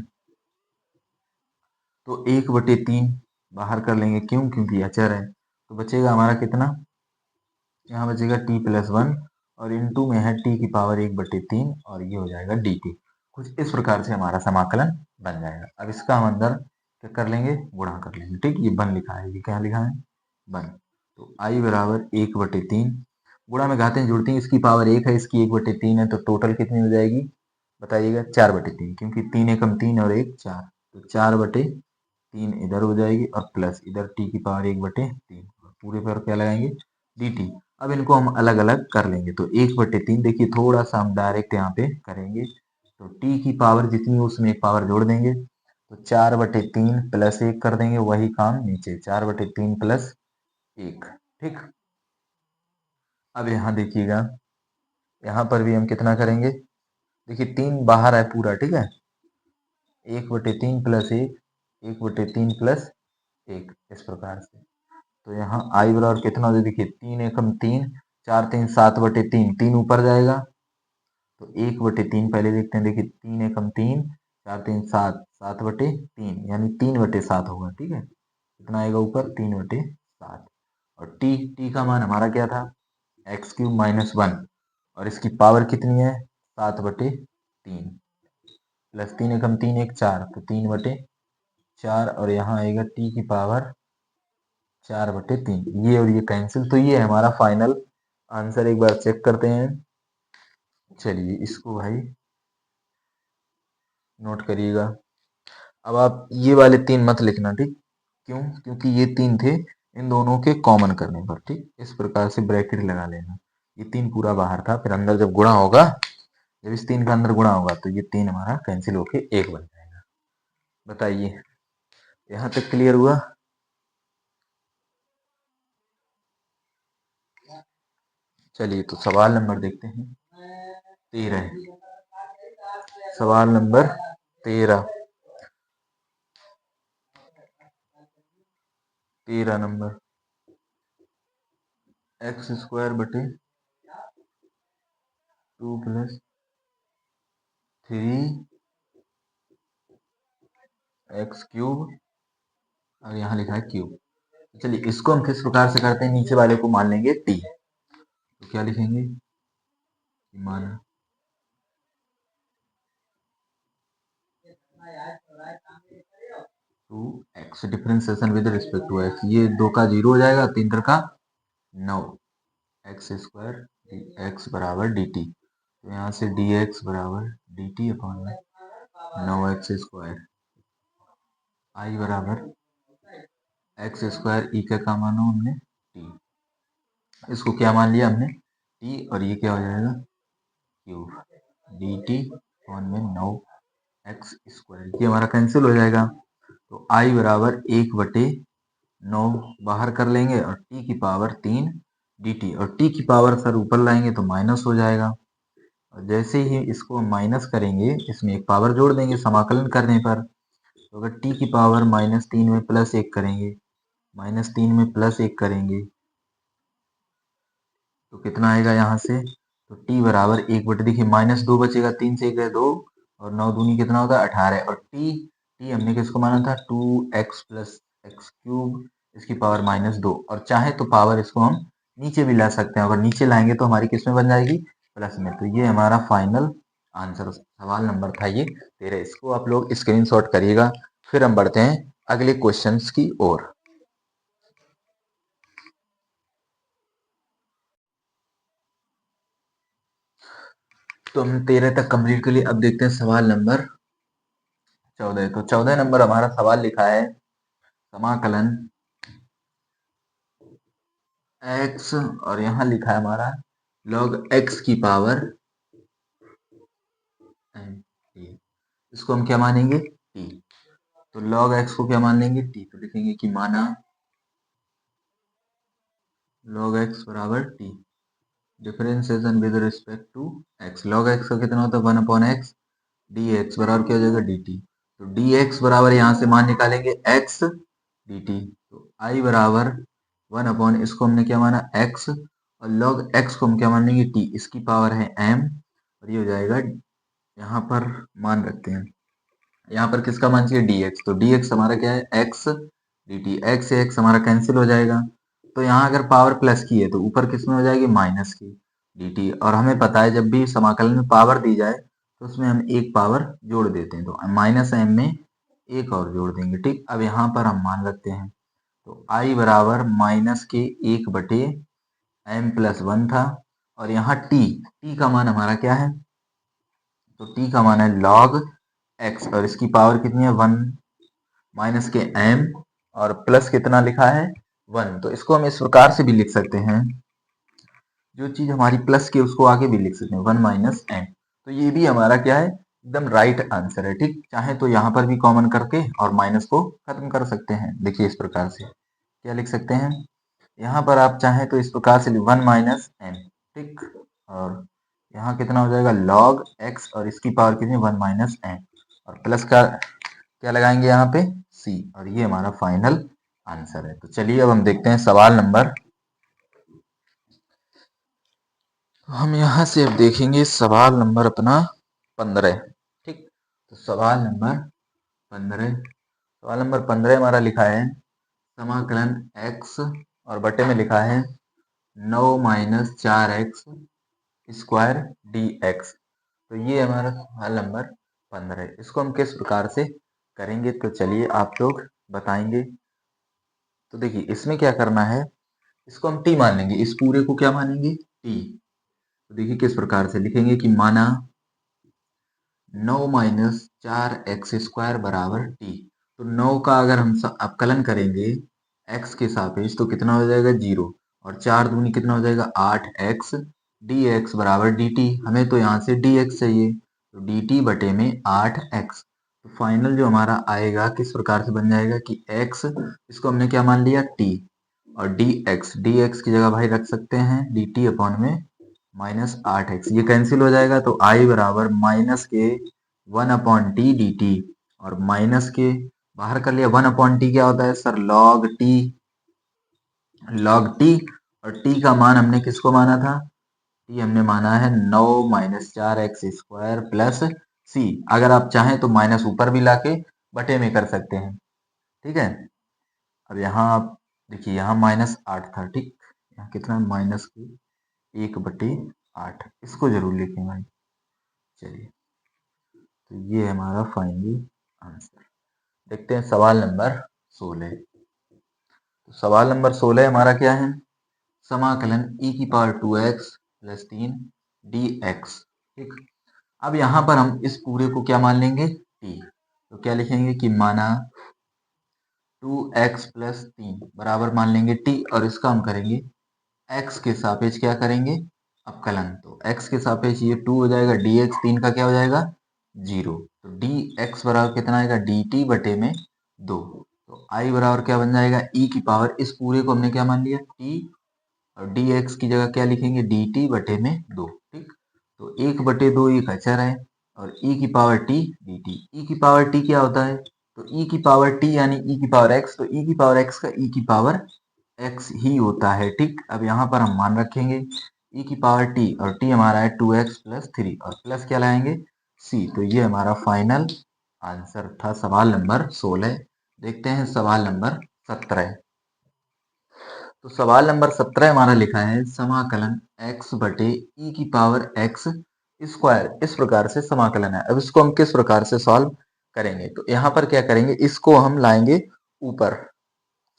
तो 1/3 बाहर कर लेंगे, क्यों, क्योंकि अचर है। तो बचेगा हमारा कितना, यहाँ बचेगा t+1 और इनटू में है t की पावर 1/3 और ये हो जाएगा dt। कुछ इस प्रकार से हमारा समाकलन बन जाएगा। अब इसका हम अंदर क्या कर लेंगे, गुणा कर लेंगे। ठीक, ये बन लिखा है, ये क्या लिखा है बन। तो i बराबर 1/3, गुणा में घातें जुड़ती हैं, इसकी पावर 1 है, इसकी 1/3 है, तो टोटल कितनी हो जाएगी बताइएगा 4/3, क्योंकि 3 एकम 3 और 1 4, तो 4/3 इधर हो जाएगी और प्लस इधर t की पावर 1/3, पूरे पर क्या लगाएंगे dt। अब इनको हम अलग अलग कर लेंगे, तो 1/3 देखिए थोड़ा सा हम डायरेक्ट यहाँ पे करेंगे, तो t की पावर जितनी उसमें एक पावर जोड़ देंगे, तो 4/3 प्लस 1 कर देंगे, वही काम नीचे 4/3 प्लस 1। ठीक, अब यहाँ देखिएगा, यहाँ पर भी हम कितना करेंगे, देखिए 3 बाहर है पूरा। ठीक है, 1/3 प्लस 1, 1/3 प्लस 1, इस प्रकार से। तो यहाँ आई बराबर कितना हो जाए, देखिए 3 एकम 3, 4 3 7/3, 3 ऊपर जाएगा, तो 1/3 पहले देखते हैं। देखिए 3 एकम 3, 4 3 7, 7/3 यानी 3/7 होगा। ठीक है, कितना आएगा ऊपर 3/7। और टी का मान हमारा क्या था x³ माइनस 1 और इसकी पावर कितनी है 7/3 प्लस 3 एकम 3 1 4, तो 3/4 और यहाँ आएगा t की पावर 4/3, ये और ये कैंसिल। तो ये है हमारा फाइनल आंसर, एक बार चेक करते हैं। चलिए इसको भाई नोट करिएगा। अब आप ये वाले 3 मत लिखना, ठीक, क्यों, क्योंकि ये 3 थे, इन दोनों के कॉमन करने पर। ठीक, इस प्रकार से ब्रैकेट लगा लेना, ये 3 पूरा बाहर था, फिर अंदर जब गुणा होगा, जब इस 3 का अंदर गुणा होगा तो ये 3 हमारा कैंसिल होके 1 बन जाएगा। बताइए यहाँ तक क्लियर हुआ। चलिए तो सवाल नंबर देखते हैं 13। सवाल नंबर 13 नंबर, x² बटे 2 प्लस 3x³ और यहाँ लिखा है क्यूब। चलिए इसको हम किस प्रकार से करते हैं, नीचे वाले को मान लेंगे t, तो क्या लिखेंगे मान 2x, differentiation with respect to x, ये 2 का 0 हो जाएगा, 3 का 9, x² dx बराबर dt। तो यहाँ से dx बराबर dt अपॉन 9x²। i बराबर x² e का माना हमने t, इसको क्या मान लिया हमने t, और ये क्या हो जाएगा क्यूब dt अपॉन में 9x², ये हमारा कैंसिल हो जाएगा। तो i बराबर 1/3 9 बाहर कर लेंगे और t की पावर 3 dt, और t की पावर सर ऊपर लाएंगे तो माइनस हो जाएगा। और जैसे ही इसको माइनस करेंगे इसमें एक पावर जोड़ देंगे समाकलन करने पर। तो अगर t की पावर -3 में प्लस 1 करेंगे, -3 में प्लस 1 करेंगे तो कितना आएगा यहाँ से, तो t बराबर 1 बटे, देखिए -2 बचेगा, 3 से 1 है 2 और 9 दूनी कितना होता है 18, और t हमने किसको माना था 2x प्लस एक्स क्यूब इसकी पावर -2, और चाहे तो पावर इसको हम नीचे भी ला सकते हैं, अगर नीचे लाएंगे तो हमारी किस में बन जाएगी, प्लस में। तो ये हमारा फाइनल आंसर सवाल नंबर था ये 13। इसको आप लोग स्क्रीनशॉट करिएगा। फिर हम बढ़ते हैं अगले क्वेश्चंस की ओर। तो हम 13 तक कंप्लीट के लिए अब देखते हैं सवाल नंबर 14। तो 14 नंबर हमारा सवाल लिखा है समाकलन x, और यहाँ लिखा है हमारा log x की पावर n t, इसको हम क्या मानेंगे t। तो log x को क्या मान लेंगे t, तो लिखेंगे कि माना log x बराबर t, differentiation with respect to x, log x का कितना होता है 1/x, dx बराबर क्या हो जाएगा dt। तो dx बराबर यहाँ से मान निकालेंगे x dt, तो I बराबर 1/, इसको हमने क्या माना x, और log x को हम क्या मान लेंगे t, इसकी पावर है m, और ये हो जाएगा, यहाँ पर मान रखते हैं, यहाँ पर किसका मान चाहिए dx, तो dx हमारा क्या है x dt, x से x हमारा कैंसिल हो जाएगा। तो यहाँ अगर पावर प्लस की है तो ऊपर किस में हो जाएगी माइनस की dt, और हमें पता है जब भी समाकलन में पावर दी जाए तो उसमें हम एक पावर जोड़ देते हैं, तो -m में एक और जोड़ देंगे। ठीक, अब यहाँ पर हम मान रखते हैं, तो I बराबर माइनस के 1/m+1 था, और यहाँ t का मान हमारा क्या है, तो t का मान है log x, और इसकी पावर कितनी है 1 माइनस के m, और प्लस कितना लिखा है 1। तो इसको हम इस प्रकार से भी लिख सकते हैं, जो चीज हमारी प्लस की उसको आगे भी लिख सकते हैं 1 माइनस m। तो ये भी हमारा क्या है एकदम राइट आंसर है। ठीक, चाहे तो यहाँ पर भी कॉमन करके और माइनस को खत्म कर सकते हैं। देखिए इस प्रकार से क्या लिख सकते हैं, यहाँ पर आप चाहें तो इस प्रकार से 1 माइनस m, ठीक, और यहाँ कितना हो जाएगा log x, और इसकी पावर कितनी 1 माइनस m, और प्लस का क्या लगाएंगे यहाँ पे c, और ये हमारा फाइनल आंसर है। तो चलिए अब हम देखते हैं सवाल नंबर, हम यहाँ से अब देखेंगे सवाल नंबर अपना 15। ठीक, तो सवाल नंबर 15, सवाल नंबर 15 हमारा लिखा है समाकलन x, और बटे में लिखा है 9 माइनस 4x स्क्वायर dx। तो ये हमारा सवाल नंबर 15 है। इसको हम किस प्रकार से करेंगे, तो चलिए आप लोग बताएंगे। तो देखिए इसमें क्या करना है, इसको हम t मान लेंगे, इस पूरे को क्या मानेंगे t। तो देखिए किस प्रकार से लिखेंगे कि माना 9 माइनस 4x² बराबर t। तो 9 का अगर हम अवकलन करेंगे x के सापेक्ष तो कितना हो जाएगा 0, और 4 दूनी कितना हो जाएगा 8x dx बराबर dt। हमें तो यहाँ से dx चाहिए, तो dt बटे में 8x। तो फाइनल जो हमारा आएगा किस प्रकार से बन जाएगा कि x, इसको हमने क्या मान लिया t, और dx की जगह भाई रख सकते हैं dt अपॉन में -8x, ये कैंसिल हो जाएगा, तो I बराबर माइनस के 1/t dt, और माइनस के बाहर कर लिया 1/t क्या होता है सर log t, और t का मान हमने किसको माना था, t हमने माना है 9 माइनस 4x² प्लस c। अगर आप चाहें तो माइनस ऊपर भी लाके बटे में कर सकते हैं। ठीक है, अब यहाँ आप देखिए यहाँ -8 था, ठीक, यहाँ कितना माइनस की 1/8, इसको जरूर लिखें भाई। चलिए, तो ये हमारा फाइनल आंसर। देखते हैं सवाल नंबर 16। तो सवाल नंबर 16 हमारा क्या है, समाकलन e की पावर 2x प्लस 3 dx। ठीक, अब यहाँ पर हम इस पूरे को क्या मान लेंगे t, तो क्या लिखेंगे कि माना 2x प्लस 3 बराबर मान लेंगे t, और इसका हम करेंगे x के सापेक्ष क्या करेंगे अवकलन। तो x के सापेक्ष ये 2 हो जाएगा dx, 3 का क्या हो जाएगा 0, तो dx बराबर कितना आएगा dt बटे में 2। तो आई बराबर क्या बन जाएगा, ई की पावर, इस पूरे को हमने क्या मान लिया, टी, और डी एक्स की जगह क्या लिखेंगे, डी टी बटे में 2। ठीक, तो 1/2 एक अचर है, और ई की पावर टी डी टी। ई की पावर टी क्या होता है, तो ई की पावर टी यानी ई की पावर एक्स, तो ई की पावर एक्स का ई की पावर एक्स ही होता है। ठीक, अब यहाँ पर हम मान रखेंगे ई की पावर टी, और टी हमारा है 2x + 3, और प्लस क्या लाएंगे, सी। तो ये हमारा फाइनल आंसर था सवाल नंबर 16। देखते हैं सवाल नंबर 17। तो सवाल नंबर 17 हमारा लिखा है समाकलन x बटे ई की पावर x स्क्वायर, इस प्रकार से समाकलन है। अब इसको हम किस प्रकार से सॉल्व करेंगे, तो यहाँ पर क्या करेंगे, इसको हम लाएंगे ऊपर।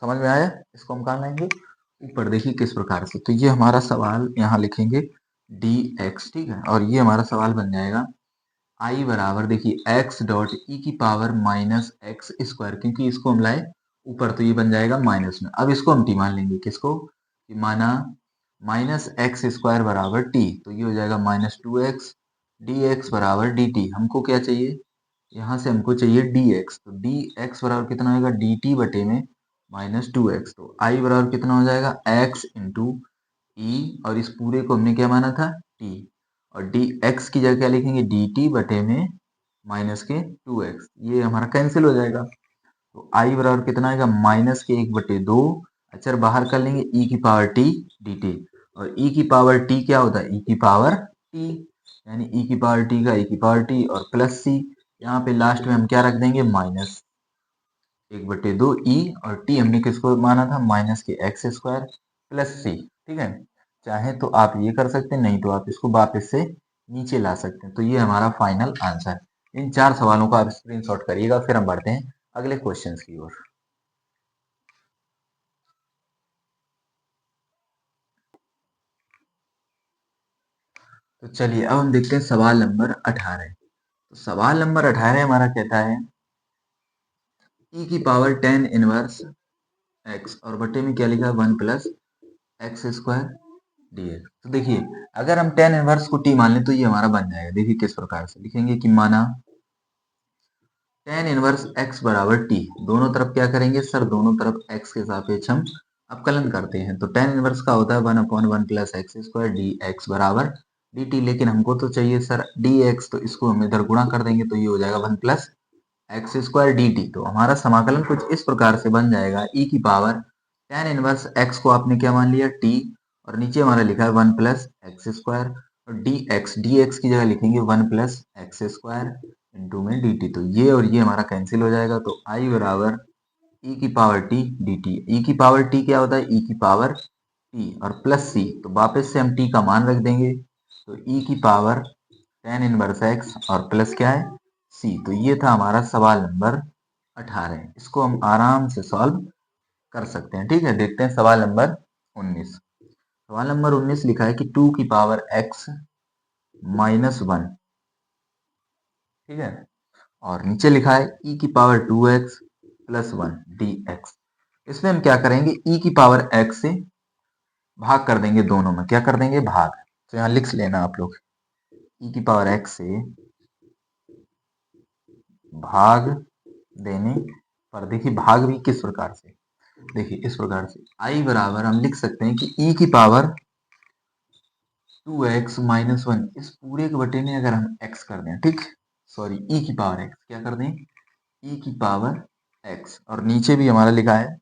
समझ में आया, इसको हम कहाँ लाएंगे, ऊपर। देखिए किस प्रकार से, तो ये हमारा सवाल यहाँ लिखेंगे dx। ठीक है, और ये हमारा सवाल बन जाएगा आई बराबर, देखिए x डॉट ई की पावर माइनस एक्स स्क्वायर, क्योंकि इसको हम लाए ऊपर तो ये बन जाएगा माइनस में। अब इसको हम टी मान लेंगे, किसको, कि माना माइनस एक्स स्क्वायर बराबर टी, तो ये हो जाएगा -2x, डी एक्स बराबर डी टी। हमको क्या चाहिए, यहाँ से हमको चाहिए डी एक्स, तो डी एक्स बराबर कितना होगा, डी टी बटे में -2x। तो आई बराबर कितना हो जाएगा, x इंटू ई, और इस पूरे को हमने क्या माना था, टी, और डी एक्स की जगह क्या लिखेंगे, डी टी बटे में -2x। ये हमारा कैंसिल हो जाएगा, तो आई बराबर कितना आएगा, -1/2, अचर बाहर कर लेंगे, ई की पावर टी डी टी, और ई की पावर टी क्या होता है, ई की पावर टी, यानी ई की पावर टी का ई की पावर टी, और प्लस सी, यहाँ पे लास्ट में हम क्या रख देंगे, -1/2 ई, और टी हमने किसको माना था, -x² प्लस सी। ठीक है, चाहे तो आप ये कर सकते हैं, नहीं तो आप इसको वापस से नीचे ला सकते हैं। तो ये हमारा फाइनल आंसर। इन 4 सवालों का आप स्क्रीनशॉट करिएगा, फिर हम बढ़ते हैं अगले क्वेश्चंस की ओर। तो चलिए अब हम देखते हैं सवाल नंबर 18। तो सवाल नंबर 18 हमारा कहता है ई की पावर 10 इनवर्स एक्स, और बटे में क्या लिखा है, 1 + x² dx। तो देखिए अगर हम 10 इनवर्स को t मान लें तो ये हमारा बन जाएगा। देखिए किस प्रकार से लिखेंगे, कि माना 10 इनवर्स x बराबर t, दोनों तरफ क्या करेंगे सर, दोनों तरफ x के सापेक्ष हम अवकलन करते हैं। तो 10 इनवर्स का होता है 1/1 + x² dx बराबर dt, लेकिन हमको तो चाहिए सर dx, तो इसको हम इधर गुणा कर देंगे, तो ये हो जाएगा 1 + x² dt। तो हमारा समाकलन कुछ इस प्रकार से बन जाएगा, e की पावर 10 इनवर्स x को आपने क्या मान लिया, t, और नीचे हमारा लिखा है 1 + x², और dx की जगह लिखेंगे 1 + x² इंटू में dt। तो ये और ये हमारा कैंसिल हो जाएगा, तो i बराबर e की पावर t dt। e की पावर t क्या होता है, e की पावर t, और प्लस c, तो वापस से हम t का मान रख देंगे, तो e की पावर 10 इनवर्स x और प्लस क्या है, c। तो ये था हमारा सवाल नंबर 18। इसको हम आराम से सॉल्व कर सकते हैं। ठीक है, देखते हैं सवाल नंबर 19। सवाल नंबर 19 लिखा है कि 2 की पावर x -1, ठीक है, और नीचे लिखा है e की पावर 2x + 1 dx। इसमें हम क्या करेंगे, e की पावर x से भाग कर देंगे, दोनों में क्या कर देंगे, भाग। तो यहाँ लिख लेना आप लोग, e की पावर x से भाग देने पर, देखिए भाग भी किस प्रकार से, देखिए इस प्रकार से i बराबर हम लिख सकते हैं कि e की पावर 2x - 1, इस पूरे के बटे में अगर हम x कर दें, ठीक, सॉरी e की पावर x क्या कर दें, e की पावर x, और नीचे भी हमारा लिखा है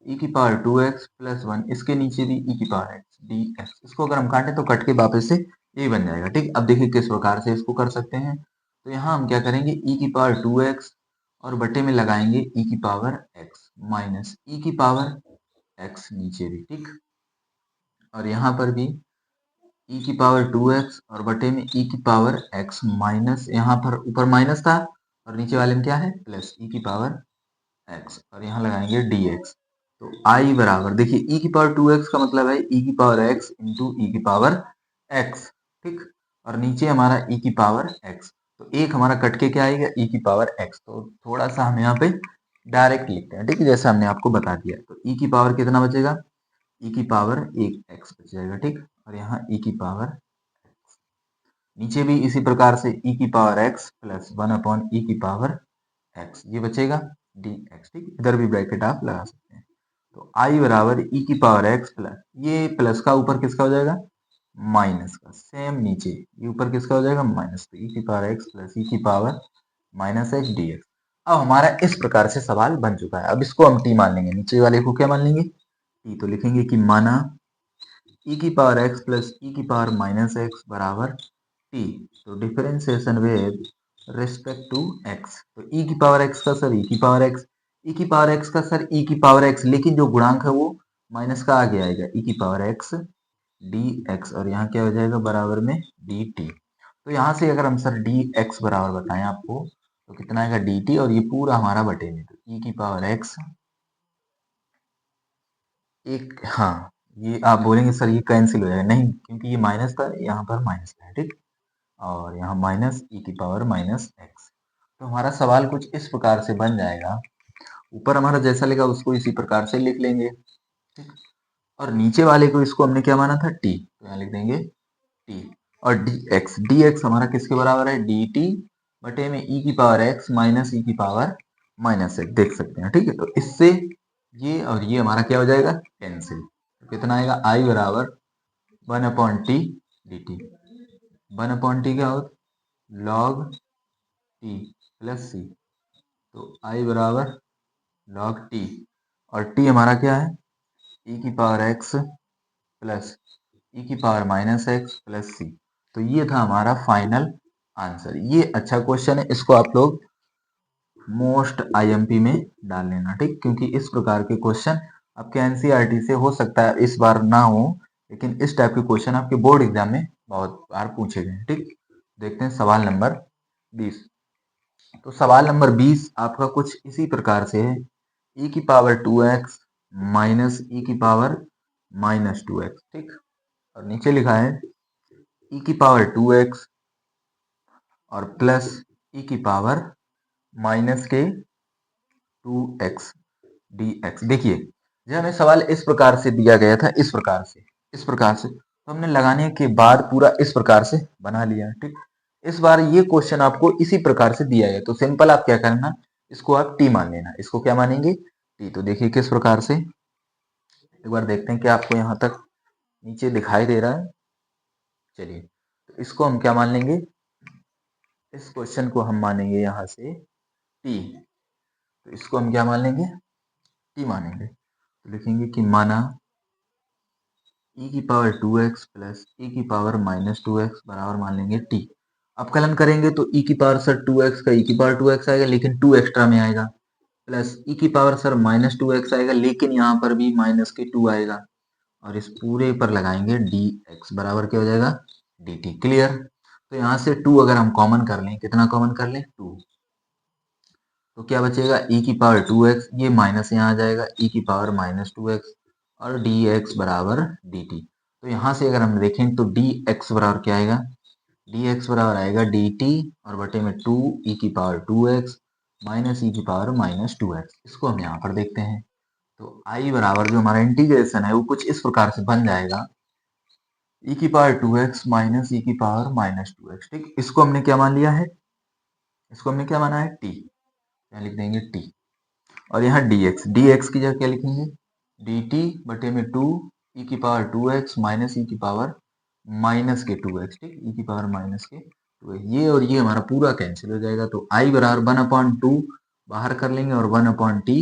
e की पावर 2x + 1, इसके नीचे भी e की पावर x dx। इसको अगर हम काटें तो कट के वापस से यही बन जाएगा। ठीक, अब देखिए किस प्रकार से इसको कर सकते हैं। तो यहाँ हम क्या करेंगे, e की पावर 2x और बटे में लगाएंगे e की पावर x माइनस e की पावर x नीचे भी, ठीक, और यहाँ पर भी e की पावर 2x और बटे में e की पावर x माइनस, यहाँ पर ऊपर माइनस था और नीचे वाले में क्या है, प्लस e की पावर x, और यहाँ लगाएंगे dx। तो i बराबर, देखिए e की पावर 2x का मतलब है e की पावर x इंटू e की पावर x, ठीक, और नीचे हमारा e की पावर x। तो एक हमारा कट के क्या आएगा, e की पावर x। तो थोड़ा सा हम यहाँ पे डायरेक्ट लिखते हैं, ठीक है, जैसे हमने आपको बता दिया। तो e की पावर कितना बचेगा, e की पावर 1x बच जाएगा, ठीक, और यहाँ e की पावर, नीचे भी इसी प्रकार से e की पावर x + 1/e की पावर x, ये बचेगा। D x. ठीक, इधर भी ब्रैकेट आप लगा सकते हैं। तो आई बराबर ई की पावर एक्स प्लस, ये प्लस का ऊपर किसका हो जाएगा, माइनस का, सेम नीचे ये ऊपर किसका हो जाएगा, माइनस, तो ई की पावर एक्स प्लस ई की power minus x d x. अब हमारा इस प्रकार से सवाल बन चुका है। अब इसको हम टी मान लेंगे, नीचे वाले को क्या मान लेंगे, टी। तो लिखेंगे कि माना ई की पावर एक्स प्लस ई की पावर माइनस एक्स बराबर टी। तो differentiation with respect to x, तो ई की पावर एक्स का सर ई की पावर एक्स, ई की पावर एक्स का सर ई की पावर एक्स, लेकिन जो गुणांक है वो माइनस का आगे आएगा, ई की पावर एक्स डी एक्स, और यहाँ क्या हो जाएगा बराबर में डी टी। तो यहाँ से अगर हम सर डी एक्स बराबर बताएं आपको, तो कितना आएगा डी टी, और ये पूरा हमारा बटे में, तो ई की पावर एक्स एक, हाँ ये आप बोलेंगे सर ये कैंसिल हो जाएगा, नहीं, क्योंकि ये माइनस था, यहाँ पर माइनस है, ठीक, और यहाँ माइनस ई की पावर माइनस एक्स। तो हमारा सवाल कुछ इस प्रकार से बन जाएगा, ऊपर हमारा जैसा लिखा उसको इसी प्रकार से लिख लेंगे, ठीक, और नीचे वाले को इसको हमने क्या माना था, टी, तो यहाँ लिख देंगे टी, और डी एक्स हमारा किसके बराबर है, डी टी बटे में ई की पावर एक्स माइनस ई की पावर माइनस एक्स, देख सकते हैं, ठीक है। तो इससे ये और ये हमारा क्या हो जाएगा, कैंसिल, तो कितना आएगा, आई बराबर 1/t डी टी, 1/t क्या होता, लॉग टी प्लस सी, तो आई बराबर लॉग टी, और टी हमारा क्या है, ई की पावर एक्स प्लस ई की power minus x plus c. तो ये था हमारा फाइनल आंसर। ये अच्छा क्वेश्चन है, इसको आप लोग मोस्ट आईएमपी में डाल लेना, ठीक, क्योंकि इस प्रकार के क्वेश्चन आपके एनसीईआरटी से हो सकता है इस बार ना हो, लेकिन इस टाइप के क्वेश्चन आपके बोर्ड एग्जाम में बहुत बार पूछे गए, ठीक। देखते हैं सवाल नंबर 20। तो सवाल नंबर 20 आपका कुछ इसी प्रकार से है, ई की पावर 2x माइनस ई की पावर माइनस 2x, ठीक, और नीचे लिखा है ई की पावर 2x और प्लस ई की पावर माइनस के 2x dx। देखिए, जब हमें सवाल इस प्रकार से दिया गया था, इस प्रकार से, तो हमने लगाने के बाद पूरा इस प्रकार से बना लिया, ठीक। इस बार ये क्वेश्चन आपको इसी प्रकार से दिया है, तो सिंपल आप क्या करना, इसको आप टी मान लेना। इसको क्या मानेंगे, टी। तो देखिए किस प्रकार से, एक बार देखते हैं कि आपको यहाँ तक नीचे दिखाई दे रहा है। चलिए, तो इसको हम क्या मान लेंगे, इस क्वेश्चन को हम मानेंगे यहाँ से टी। तो इसको हम क्या मान लेंगे, टी मानेंगे। तो लिखेंगे कि माना ई की पावर 2x प्लस ई की पावर माइनस 2x बराबर मान लेंगे टी। अपकलन करेंगे तो ई की पावर सर 2x का ई की पावर 2x आएगा, लेकिन 2 एक्स्ट्रा में आएगा, प्लस ई की पावर सर माइनस 2x आएगा, लेकिन यहाँ पर भी माइनस के 2 आएगा, और इस पूरे पर लगाएंगे डी एक्स बराबर क्या हो जाएगा, डी टी। क्लियर। तो यहाँ से 2 अगर हम कॉमन कर लें, कितना कॉमन कर लें, 2, तो क्या बचेगा, ई की पावर 2x, ये माइनस यहाँ आ जाएगा, ई की पावर माइनस 2x, और डी एक्स बराबर डी टी। तो यहाँ से अगर हम देखें तो डी एक्स बराबर क्या आएगा, डी एक्स बराबर आएगा डी टी और बटे में 2 ई की पावर 2x माइनस ई की पावर माइनस 2x। इसको हम यहाँ पर देखते हैं, तो आई बराबर जो हमारा इंटीग्रेशन है वो कुछ इस प्रकार से बन जाएगा, ई की पावर 2x माइनस ई की पावर माइनस 2x, ठीक। इसको हमने क्या मान लिया है, इसको हमने क्या माना है, टी, यहाँ लिख देंगे टी, और यहाँ डी एक्स की जगह क्या लिखेंगे, डी टी बटे में 2 ई की पावर 2x माइनस ई की पावर माइनस के 2x, ठीक, ई की पावर माइनस के 2x। ये और ये हमारा पूरा कैंसिल हो जाएगा, तो आई बराबर 1/2 बाहर कर लेंगे और 1/t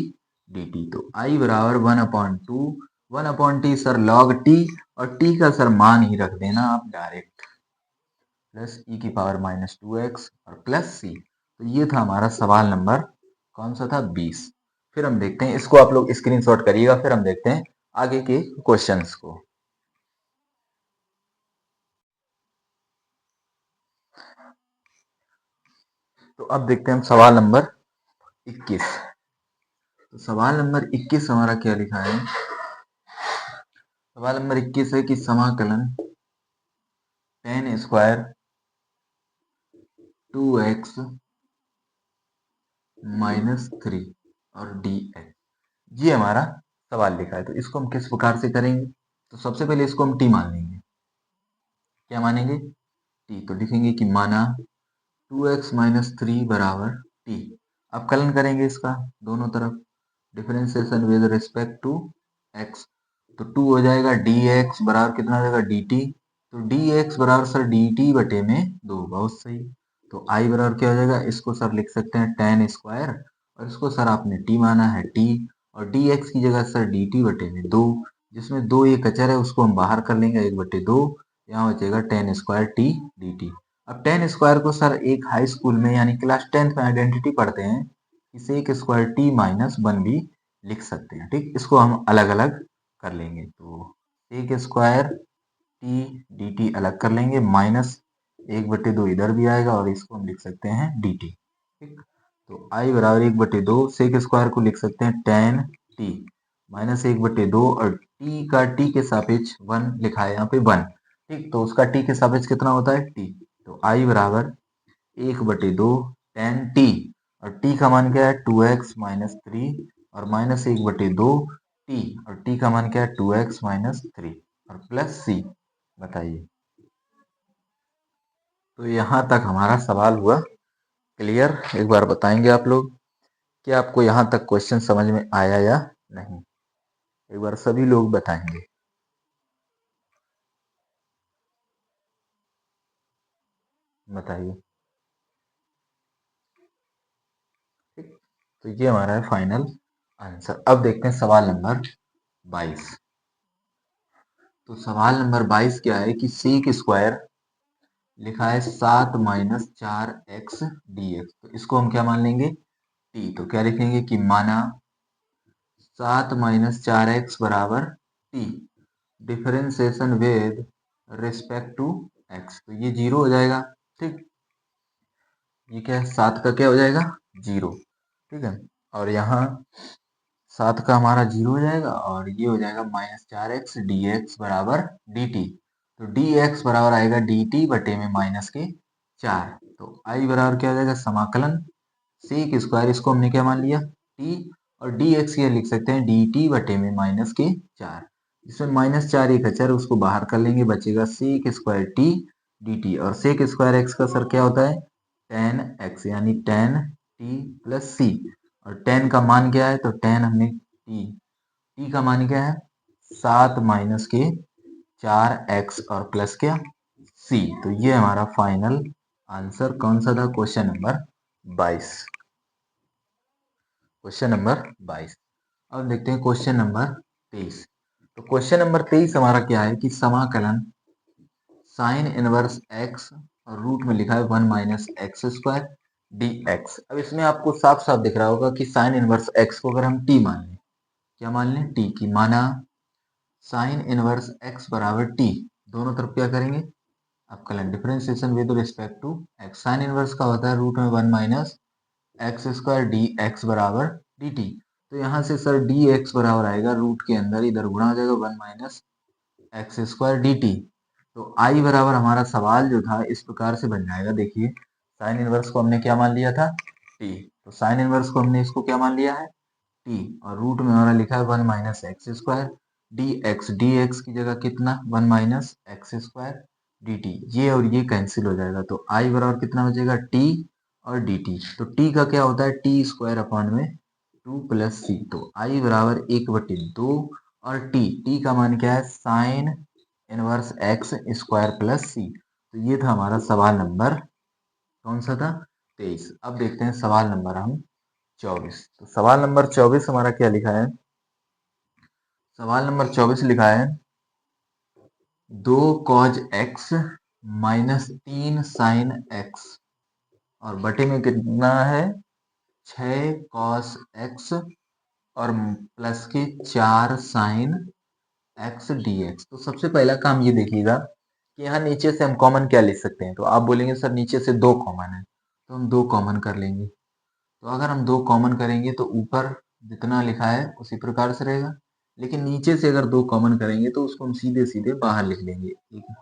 डी टी। तो आई बराबर 1/2, 1/t सर लॉग टी, और टी का सर मान ही रख देना आप डायरेक्ट, प्लस ई की पावर माइनस 2x और प्लस सी। तो ये था हमारा सवाल नंबर कौन सा था, 20। फिर हम देखते हैं, इसको आप लोग स्क्रीनशॉट करिएगा, फिर हम देखते हैं आगे के क्वेश्चंस को। तो अब देखते हैं हम सवाल नंबर 21। तो सवाल नंबर 21 हमारा क्या लिखा है, सवाल नंबर 21 है कि समाकलन tan स्क्वायर 2x माइनस 3 और dx, ये हमारा सवाल लिखा है। तो इसको हम किस प्रकार से करेंगे, तो सबसे पहले इसको हम टी मान लेंगे, क्या मानेंगे, टी। तो लिखेंगे कि माना 2x माइनस 3 बराबर टी। अवकलन करेंगे इसका दोनों तरफ, differentiation with respect to x. तो 2 हो जाएगा dx बराबर कितना हो जाएगा dt। तो dx बराबर सर dt बटे में 2, बहुत सही। तो I बराबर क्या हो जाएगा, इसको सर लिख सकते हैं tan स्क्वायर, और इसको सर आपने t माना है t, और dx की जगह सर dt बटे में 2, जिसमें 2 एक अचर है उसको हम बाहर कर लेंगे 1/2, यहाँ बचेगा tan स्क्वायर t dt। अब tan स्क्वायर को सर एक हाई स्कूल में यानी क्लास 10th में आइडेंटिटी पढ़ते हैं, इसे एक स्क्वायर t माइनस 1 भी लिख सकते हैं। ठीक, इसको हम अलग अलग कर लेंगे, तो एक स्क्वायर टी डी टी अलग कर लेंगे, माइनस 1/2 इधर भी आएगा और इसको हम लिख सकते हैं डी टी। ठीक, तो आई बराबर 1/2 सेक स्क्वायर को लिख सकते हैं टेन टी माइनस 1/2, और टी का टी के सापेक्ष 1 लिखा है यहाँ पे 1। ठीक, तो उसका टी के सापेक्ष कितना होता है टी। तो आई बराबर 1/2 टेन टी, और टी का मान क्या है 2x माइनस 3, और माइनस 1/2 टी, और टी का मान क्या है 2x माइनस 3 और प्लस सी। बताइए, तो यहाँ तक हमारा सवाल हुआ क्लियर। एक बार बताएंगे आप लोग कि आपको यहाँ तक क्वेश्चन समझ में आया या नहीं, एक बार सभी लोग बताएंगे। बताइए। ठीक, तो ये हमारा है फाइनल आंसर। अब देखते हैं सवाल नंबर 22। तो सवाल नंबर 22 क्या है कि सेक स्क्वायर लिखा है 7 माइनस 4x dx, तो इसको हम क्या मान लेंगे t। तो क्या लिखेंगे कि माना 7 माइनस 4x बराबर t, differentiation with respect to x, तो ये 0 हो जाएगा। ठीक, ये क्या है 7 का क्या हो जाएगा 0। ठीक है, और यहाँ 7 का हमारा 0 हो जाएगा, और ये हो जाएगा माइनस 4x dx बराबर dt। तो dx बराबर आएगा dt बटे में माइनस के 4। तो i बराबर क्या हो जाएगा समाकलन सेक स्क्वायर, इसको हमने क्या मान लिया t, और dx ये लिख सकते हैं dt बटे में माइनस के 4। इसमें माइनस 4 एक अचर उसको बाहर कर लेंगे, बचेगा सेक स्क्वायर t dt, और सेक स्क्वायर x का सर क्या होता है tan x, यानी tan t प्लस c, और tan का मान क्या है तो tan हमने t का मान क्या है 7 माइनस के 4x और प्लस क्या c। तो ये हमारा फाइनल आंसर कौन सा था, क्वेश्चन नंबर 22। Question number 22। अब देखते हैं क्वेश्चन नंबर 23। तो क्वेश्चन नंबर 23 हमारा क्या है कि समाकलन साइन इनवर्स x और रूट में लिखा है 1 minus x square d x. अब इसमें आपको साफ साफ दिख रहा होगा कि साइन इनवर्स x को अगर हम t मान लें, क्या मान लें t की, माना साइन इनवर्स x बराबर t, दोनों तरफ क्या करेंगे अवकलन, differentiation with respect to x। Sine inverse का होता है रूट में 1 minus x square d x बराबर डी टी। तो यहाँ से सर डी एक्स बराबर आएगा रूट के अंदर इधर गुणा हो जाएगा 1 minus x square D t. तो आई बराबर हमारा सवाल जो था इस प्रकार से बन जाएगा। देखिए साइन इनवर्स को हमने क्या मान लिया था टी, तो साइन इनवर्स को हमने इसको क्या मान लिया है टी, और रूट में हमारा लिखा है 1 minus x square d x की जगह कितना 1 minus x square D T, ये और ये कैंसिल हो जाएगा। तो आई बराबर कितना बचेगा टी और डी टी। तो टी का क्या होता है टी स्क्वायर अपॉन में 2 प्लस सी। तो आई बराबर 1/2, और टी का मान क्या है sine inverse x square plus c. तो ये था हमारा सवाल नंबर कौन सा था 23। अब देखते हैं सवाल नंबर हम 24। तो सवाल नंबर 24 हमारा क्या लिखा है, सवाल नंबर 24 लिखा है 2 cos x minus 3 sine x, और बटे में कितना है 6 कॉस एक्स और प्लस के 4 साइन एक्स डी एक्स। तो सबसे पहला काम ये देखिएगा कि यहाँ नीचे से हम कॉमन क्या ले सकते हैं। तो आप बोलेंगे सर नीचे से 2 कॉमन है, तो हम 2 कॉमन कर लेंगे। तो अगर हम 2 कॉमन करेंगे तो ऊपर जितना लिखा है उसी प्रकार से रहेगा, लेकिन नीचे से अगर 2 कॉमन करेंगे तो उसको हम सीधे सीधे बाहर लिख लेंगे। ठीक है,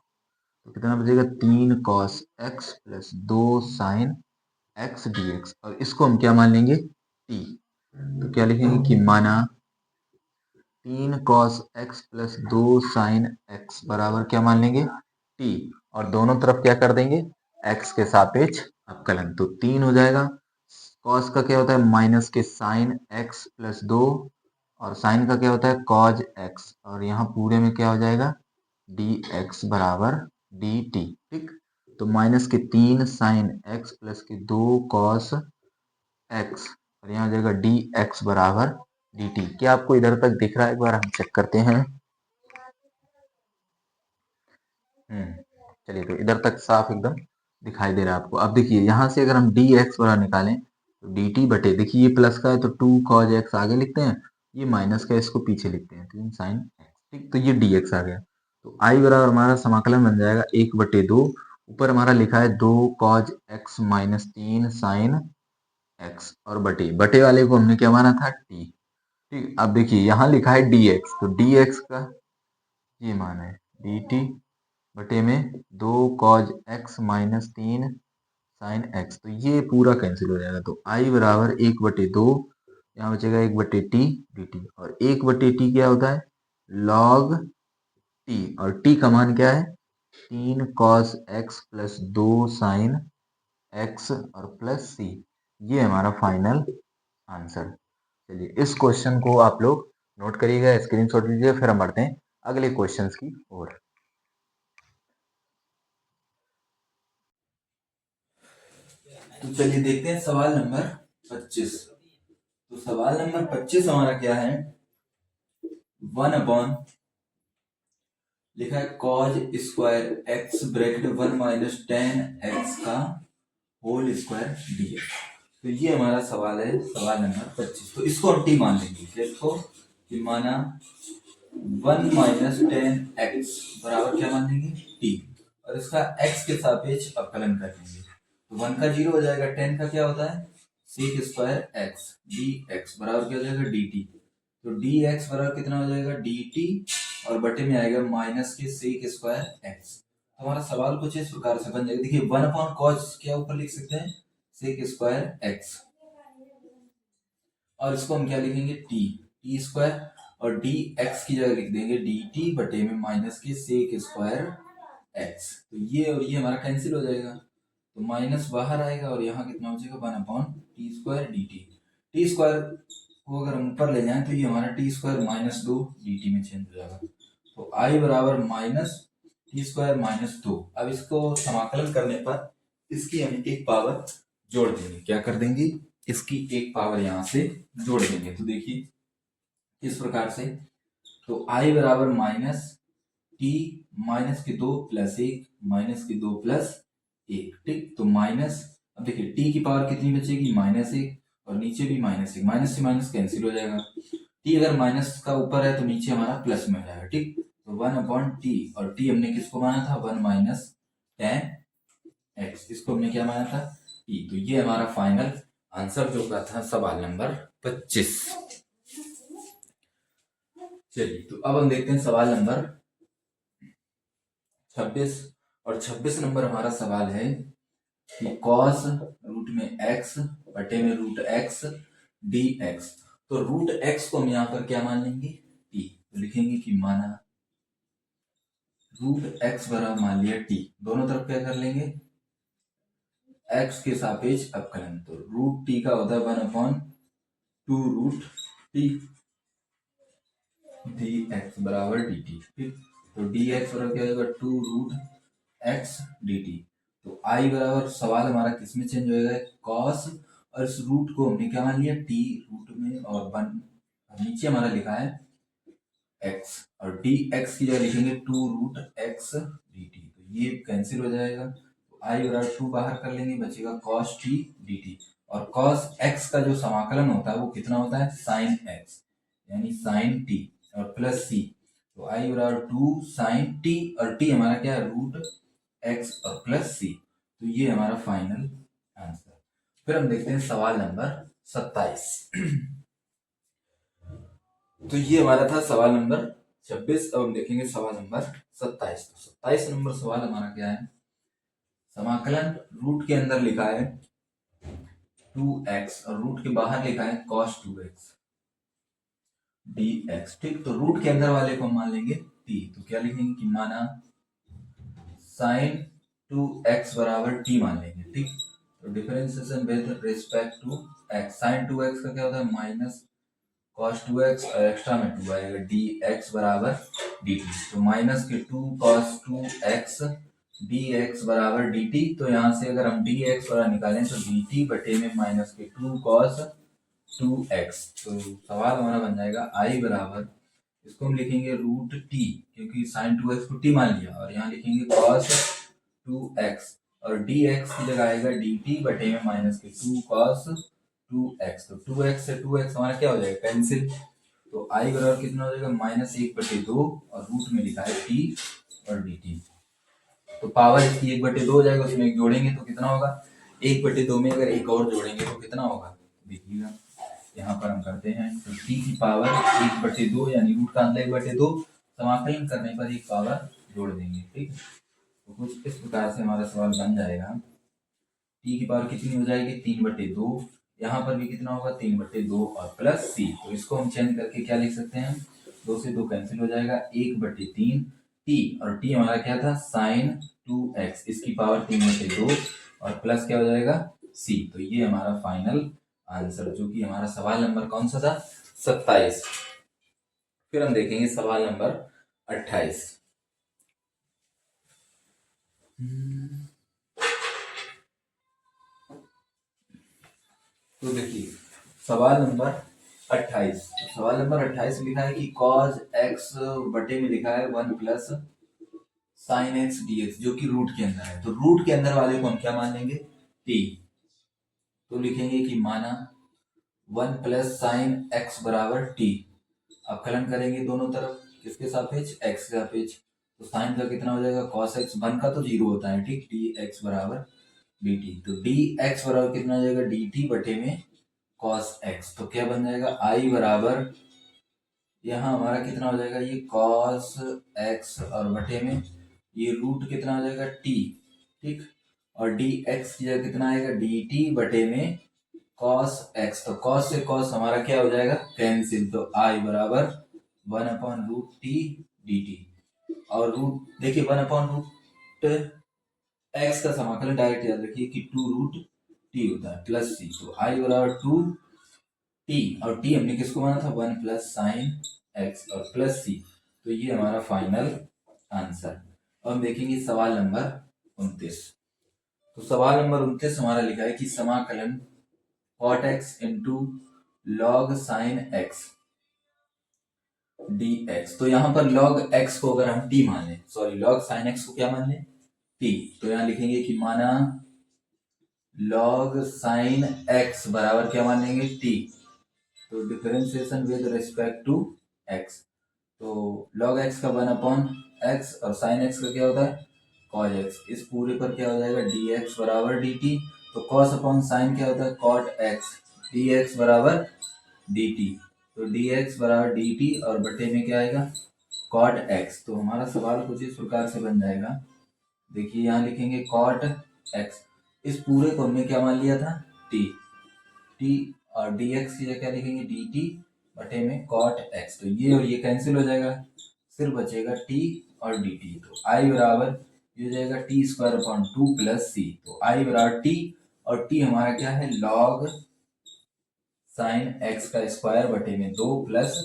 तो कितना बचेगा 3 cos x plus 2 sine x d x, और इसको हम क्या मान लेंगे टी। तो क्या लिखेंगे कि माना 3 cos x plus 2 sine x बराबर क्या मान लेंगे टी, और दोनों तरफ क्या कर देंगे एक्स के सापेक्ष अवकलन। तो 3 हो जाएगा कॉस का क्या होता है माइनस के साइन एक्स प्लस 2, और साइन का क्या होता है कॉज एक्स, और यहाँ पूरे में क्या हो जाएगा डी एक्स बराबर डी टी। ठीक, तो माइनस के 3 साइन एक्स प्लस के 2 कॉस एक्स, और यहाँ हो जाएगा डी एक्स बराबर डी टी। क्या आपको इधर तक दिख रहा है? एक बार हम चेक करते हैं। चलिए, तो इधर तक साफ एकदम दिखाई दे रहा है आपको। अब देखिए यहाँ से अगर हम डी एक्स बराबर निकालें तो डी टी बटे, देखिए ये प्लस का है तो 2 कॉज एक्स आगे लिखते हैं, ये माइनस का है इसको पीछे लिखते हैं, 3 साइन एक्स। ठीक, तो ये डी एक्स आ गया। तो आई बराबर हमारा समाकलन बन जाएगा 1/2। ऊपर हमारा लिखा है 2 cos x minus 3 sine x, और बटे बटे वाले को हमने क्या माना था टी। ठीक, अब देखिए यहाँ लिखा है डी एक्स, तो डी एक्स का ये मान है डी टी बटे में 2 cos x minus 3 sine x, तो ये पूरा कैंसिल हो जाएगा। तो आई बराबर 1/2, यहाँ बचेगा 1/t डी टी, और 1/t क्या होता है लॉग टी, और टी का मान क्या है 3 cos x plus 2 sine x और प्लस सी। ये हमारा फाइनल आंसर। चलिए इस क्वेश्चन को आप लोग नोट करिएगा, स्क्रीनशॉट लीजिए, फिर हम बढ़ते हैं अगले क्वेश्चंस की ओर। तो चलिए देखते हैं सवाल नंबर 25। तो सवाल नंबर 25 हमारा क्या है, 1 लिखा है cause square x bracket 1 minus ten x का होल स्क्वायर डीएक्स। तो ये हमारा सवाल है, सवाल नंबर 25। तो इसको हम टी मान लेंगे, इसको कि माना 1 माइनस टेन एक्स बराबर क्या मान लेंगे टी, और इसका एक्स के सापेक्ष अवकलन कर लेंगे। तो 1 का 0 हो जाएगा, 10 का क्या होता है sec square x, d x बराबर क्या हो जाएगा डी टी। तो डी एक्स बराबर कितना हो जाएगा डी टी, और बटे में आएगा माइनस के सेक स्क्वायर एक्स। तो हमारा सवाल कुछ इस प्रकार से बन जाएगा, देखिए 1/cos क्या ऊपर लिख सकते हैं सेक स्क्वायर एक्स, और इसको हम क्या लिखेंगे टी स्क्वायर, और डी एक्स की जगह लिख देंगे डी टी बटे में माइनस के सेक स्क्वायर एक्स। तो ये और ये हमारा कैंसिल हो जाएगा, तो माइनस बाहर आएगा, और यहाँ कितना बचेगा 1/t² D T. T square को अगर हम ऊपर ले जाएं तो ये हमारा T square minus 2 D T में चेंज हो जाएगा। तो आई बराबर माइनस टी स्क्वायर माइनस 2। अब इसको समाकलन करने पर इसकी हम एक पावर जोड़ देंगे, क्या कर देंगे इसकी एक पावर यहाँ से जोड़ देंगे। तो देखिए इस प्रकार से, तो आई बराबर माइनस टी माइनस के 2 प्लस 1 माइनस के 2 प्लस 1। ठीक, तो माइनस, अब देखिए टी की पावर कितनी बचेगी -1, और नीचे भी -1, माइनस से माइनस कैंसिल हो जाएगा। टी अगर माइनस का ऊपर है तो नीचे हमारा प्लस में हो जाएगा। ठीक, तो 1/t, और टी हमने किसको माना था 1 माइनस टेन एक्स, इसको हमने क्या माना था टी। तो ये हमारा फाइनल आंसर जो का था सवाल नंबर 25। चलिए तो अब हम देखते हैं सवाल नंबर 26, और 26 नंबर हमारा सवाल है कि कॉस रूट में एक्स बटे में रूट एक्स डी एक्स। तो रूट एक्स को हम यहाँ पर क्या मान लेंगे टी, तो लिखेंगे कि माना रूट एक्स बराबर मान लिया टी, दोनों तरफ क्या कर लेंगे एक्स के सापेक्ष अवकलन। तो रूट टी का होता है 1/2 रूट टी डी एक्स बराबर डी टी। ठीक, तो डी एक्स बराबर क्या होगा 2 रूट एक्स डी टी। तो आई बराबर सवाल हमारा किस में चेंज होएगा कॉस, और इस रूट को हमने क्या मान लिया टी रूट में, और 1 नीचे हमारा लिखा है एक्स, और डी एक्स की जगह लिखेंगे 2 रूट एक्स डी टी। तो ये कैंसिल हो जाएगा, तो आई बराबर 2 बाहर कर लेंगे, बचेगा कॉस टी डी टी। और कॉस एक्स का जो समाकलन होता है वो कितना होता है साइन एक्स, यानी साइन टी और प्लस सी। तो आई बराबर 2 साइन टी, और टी हमारा क्या है रूट एक्स और प्लस सी। तो ये हमारा फाइनल आंसर। फिर हम देखते हैं सवाल नंबर 27। तो ये हमारा था सवाल नंबर 26। अब हम देखेंगे सवाल नंबर 27। तो 27 नंबर सवाल हमारा क्या है, समाकलन रूट के अंदर लिखा है 2x, और रूट के बाहर लिखा है cos 2x dx। ठीक, तो रूट के अंदर वाले को हम मान लेंगे t, तो क्या लिखेंगे कि माना sin 2x बराबर t मान लेंगे। ठीक, तो differentiation with respect to x, sine 2x का क्या होता है माइनस कॉस 2x और एक्स्ट्रा में 2 आएगा डी एक्स बराबर डी टी। तो माइनस के 2 कॉस 2x डी एक्स बराबर डी टी। तो यहाँ से अगर हम डी एक्स वाला निकालें तो डी टी बटे में माइनस के 2 कॉस 2x। तो सवाल हमारा बन जाएगा आई बराबर, इसको हम लिखेंगे रूट टी, क्योंकि साइन 2x को टी मान लिया, और यहाँ लिखेंगे कॉस 2x और dx की जगह आएगा dt बटे में माइनस के 2 cos 2x। तो 2x से 2x हमारा क्या हो जाएगा कैंसिल। तो i बराबर कितना हो जाएगा माइनस 1/2 और रूट में लिखा है t और dt। तो पावर इसकी 1/2 हो जाएगा, उसमें एक जोड़ेंगे तो कितना होगा 1/2 में अगर एक और जोड़ेंगे तो कितना होगा देखिएगा। यहाँ पर हम करते हैं तो t की पावर 1/2 यानी रूट का अंदर 1/2 समाकलन करने पर एक पावर जोड़ देंगे। ठीक है, तो कुछ इस प्रकार से हमारा सवाल बन जाएगा। टी की पावर कितनी हो जाएगी 3/2, यहाँ पर भी कितना होगा 3/2 और प्लस सी। तो इसको हम चेंज करके क्या लिख सकते हैं 2 से 2 कैंसिल हो जाएगा 1/3 टी, और टी हमारा क्या था साइन 2x, इसकी पावर 3/2 और प्लस क्या हो जाएगा सी। तो ये हमारा फाइनल आंसर, जो कि हमारा सवाल नंबर कौन सा था 27। फिर हम देखेंगे सवाल नंबर 28। तो देखिए सवाल नंबर 28, तो सवाल नंबर 28 लिखा है कि cos x बटे में लिखा है 1 प्लस साइन एक्स dx, जो कि रूट के अंदर है। तो रूट के अंदर वाले को हम क्या मान लेंगे t। तो लिखेंगे कि माना 1 प्लस साइन एक्स बराबर t। अवकलन करेंगे दोनों तरफ, किसके सापेक्ष x के सापेक्ष। तो साइन का कितना हो जाएगा cos x, 1 का तो 0 होता है ठीक, dx बराबर dt। तो dx बराबर कितना हो जाएगा dt बटे में cos x। तो क्या बन जाएगा i बराबर, यहाँ हमारा कितना हो जाएगा ये cos x और बटे में ये रूट कितना हो जाएगा t। ठीक, और dx की जगह कितना आएगा dt बटे में cos x। तो cos से cos हमारा क्या हो जाएगा कैंसिल। तो i बराबर 1/√t dt। और रूट देखिए 1/√x का समाकलन डायरेक्ट याद रखिए कि 2√t होता है प्लस c। तो i बराबर 2 टी, और टी हमने किसको माना था 1 प्लस साइन एक्स और प्लस सी। तो ये हमारा फाइनल आंसर। अब हम देखेंगे सवाल नंबर 29। तो सवाल नंबर 29 हमारा लिखा है कि समाकलन cot x into log sine x dx। तो यहाँ पर log x को अगर हम t मान लें, सॉरी log साइन x को क्या मान लें t, तो यहाँ लिखेंगे कि माना log साइन x बराबर क्या मान लेंगे t। तो differentiation with respect to x, तो log x का 1/x और sin x का क्या होता है cos x। इस पूरे पर क्या हो जाएगा dx बराबर dt। तो cos अपॉन sin क्या होता है cot x, dx बराबर dt। तो dx बराबर dt और बटे में क्या आएगा cot x। तो हमारा सवाल कुछ इस प्रकार से बन जाएगा। देखिए यहाँ लिखेंगे cot x, इस पूरे को हमने क्या मान लिया था t, और dx की जगह क्या लिखेंगे dt बटे में cot x। तो ये और ये कैंसिल हो जाएगा, सिर्फ बचेगा t और dt। तो i बराबर ये हो जाएगा t² प्लस c। तो i बराबर t और t हमारा क्या है log साइन x का स्क्वायर बटे में 2 प्लस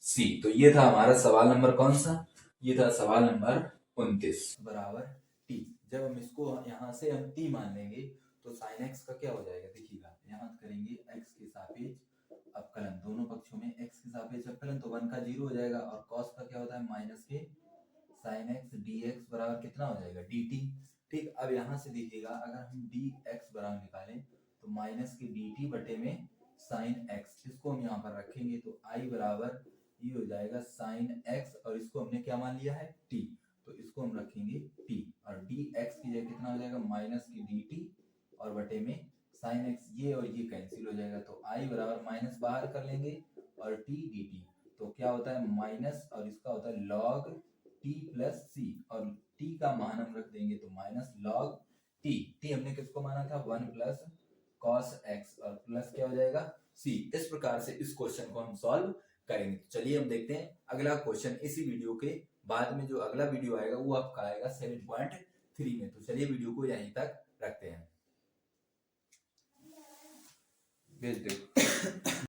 c। तो ये था हमारा सवाल नंबर कौन सा, ये था सवाल नंबर 29 बराबर t। जब हम इसको यहाँ से हम t मान लेंगे तो साइन x का क्या हो जाएगा देखिएगा, यहाँ करेंगे x के सापेक्ष अवकलन, दोनों पक्षों में x के सापेक्ष अवकलन, तो 1 का 0 हो जाएगा और cos का क्या होता है माइनस के साइन x dx बराबर कितना हो जाएगा dt। ठीक, अब यहाँ से देखिएगा अगर हम dx बराबर निकालें तो माइनस के dt बटे में साइन x, इसको हम यहाँ पर रखेंगे तो i बराबर ये हो जाएगा साइन x और इसको हमने क्या मान लिया है t। तो इसको हम रखेंगे t और dx की जगह कितना हो जाएगा माइनस की dt और बटे में साइन x, ये और ये कैंसिल हो जाएगा। तो i बराबर माइनस बाहर कर लेंगे और t dt। तो क्या होता है माइनस और इसका होता है log t प्लस c, और t का मान हम रख देंगे तो माइनस log t हमने किसको माना था 1 प्लस cos x और प्लस क्या हो जाएगा c। इस प्रकार से इस क्वेश्चन को हम सॉल्व करेंगे। चलिए हम देखते हैं अगला क्वेश्चन। इसी वीडियो के बाद में जो अगला वीडियो आएगा वो आपका आएगा 7.3 में। तो चलिए वीडियो को यहीं तक रखते हैं। भेज दो।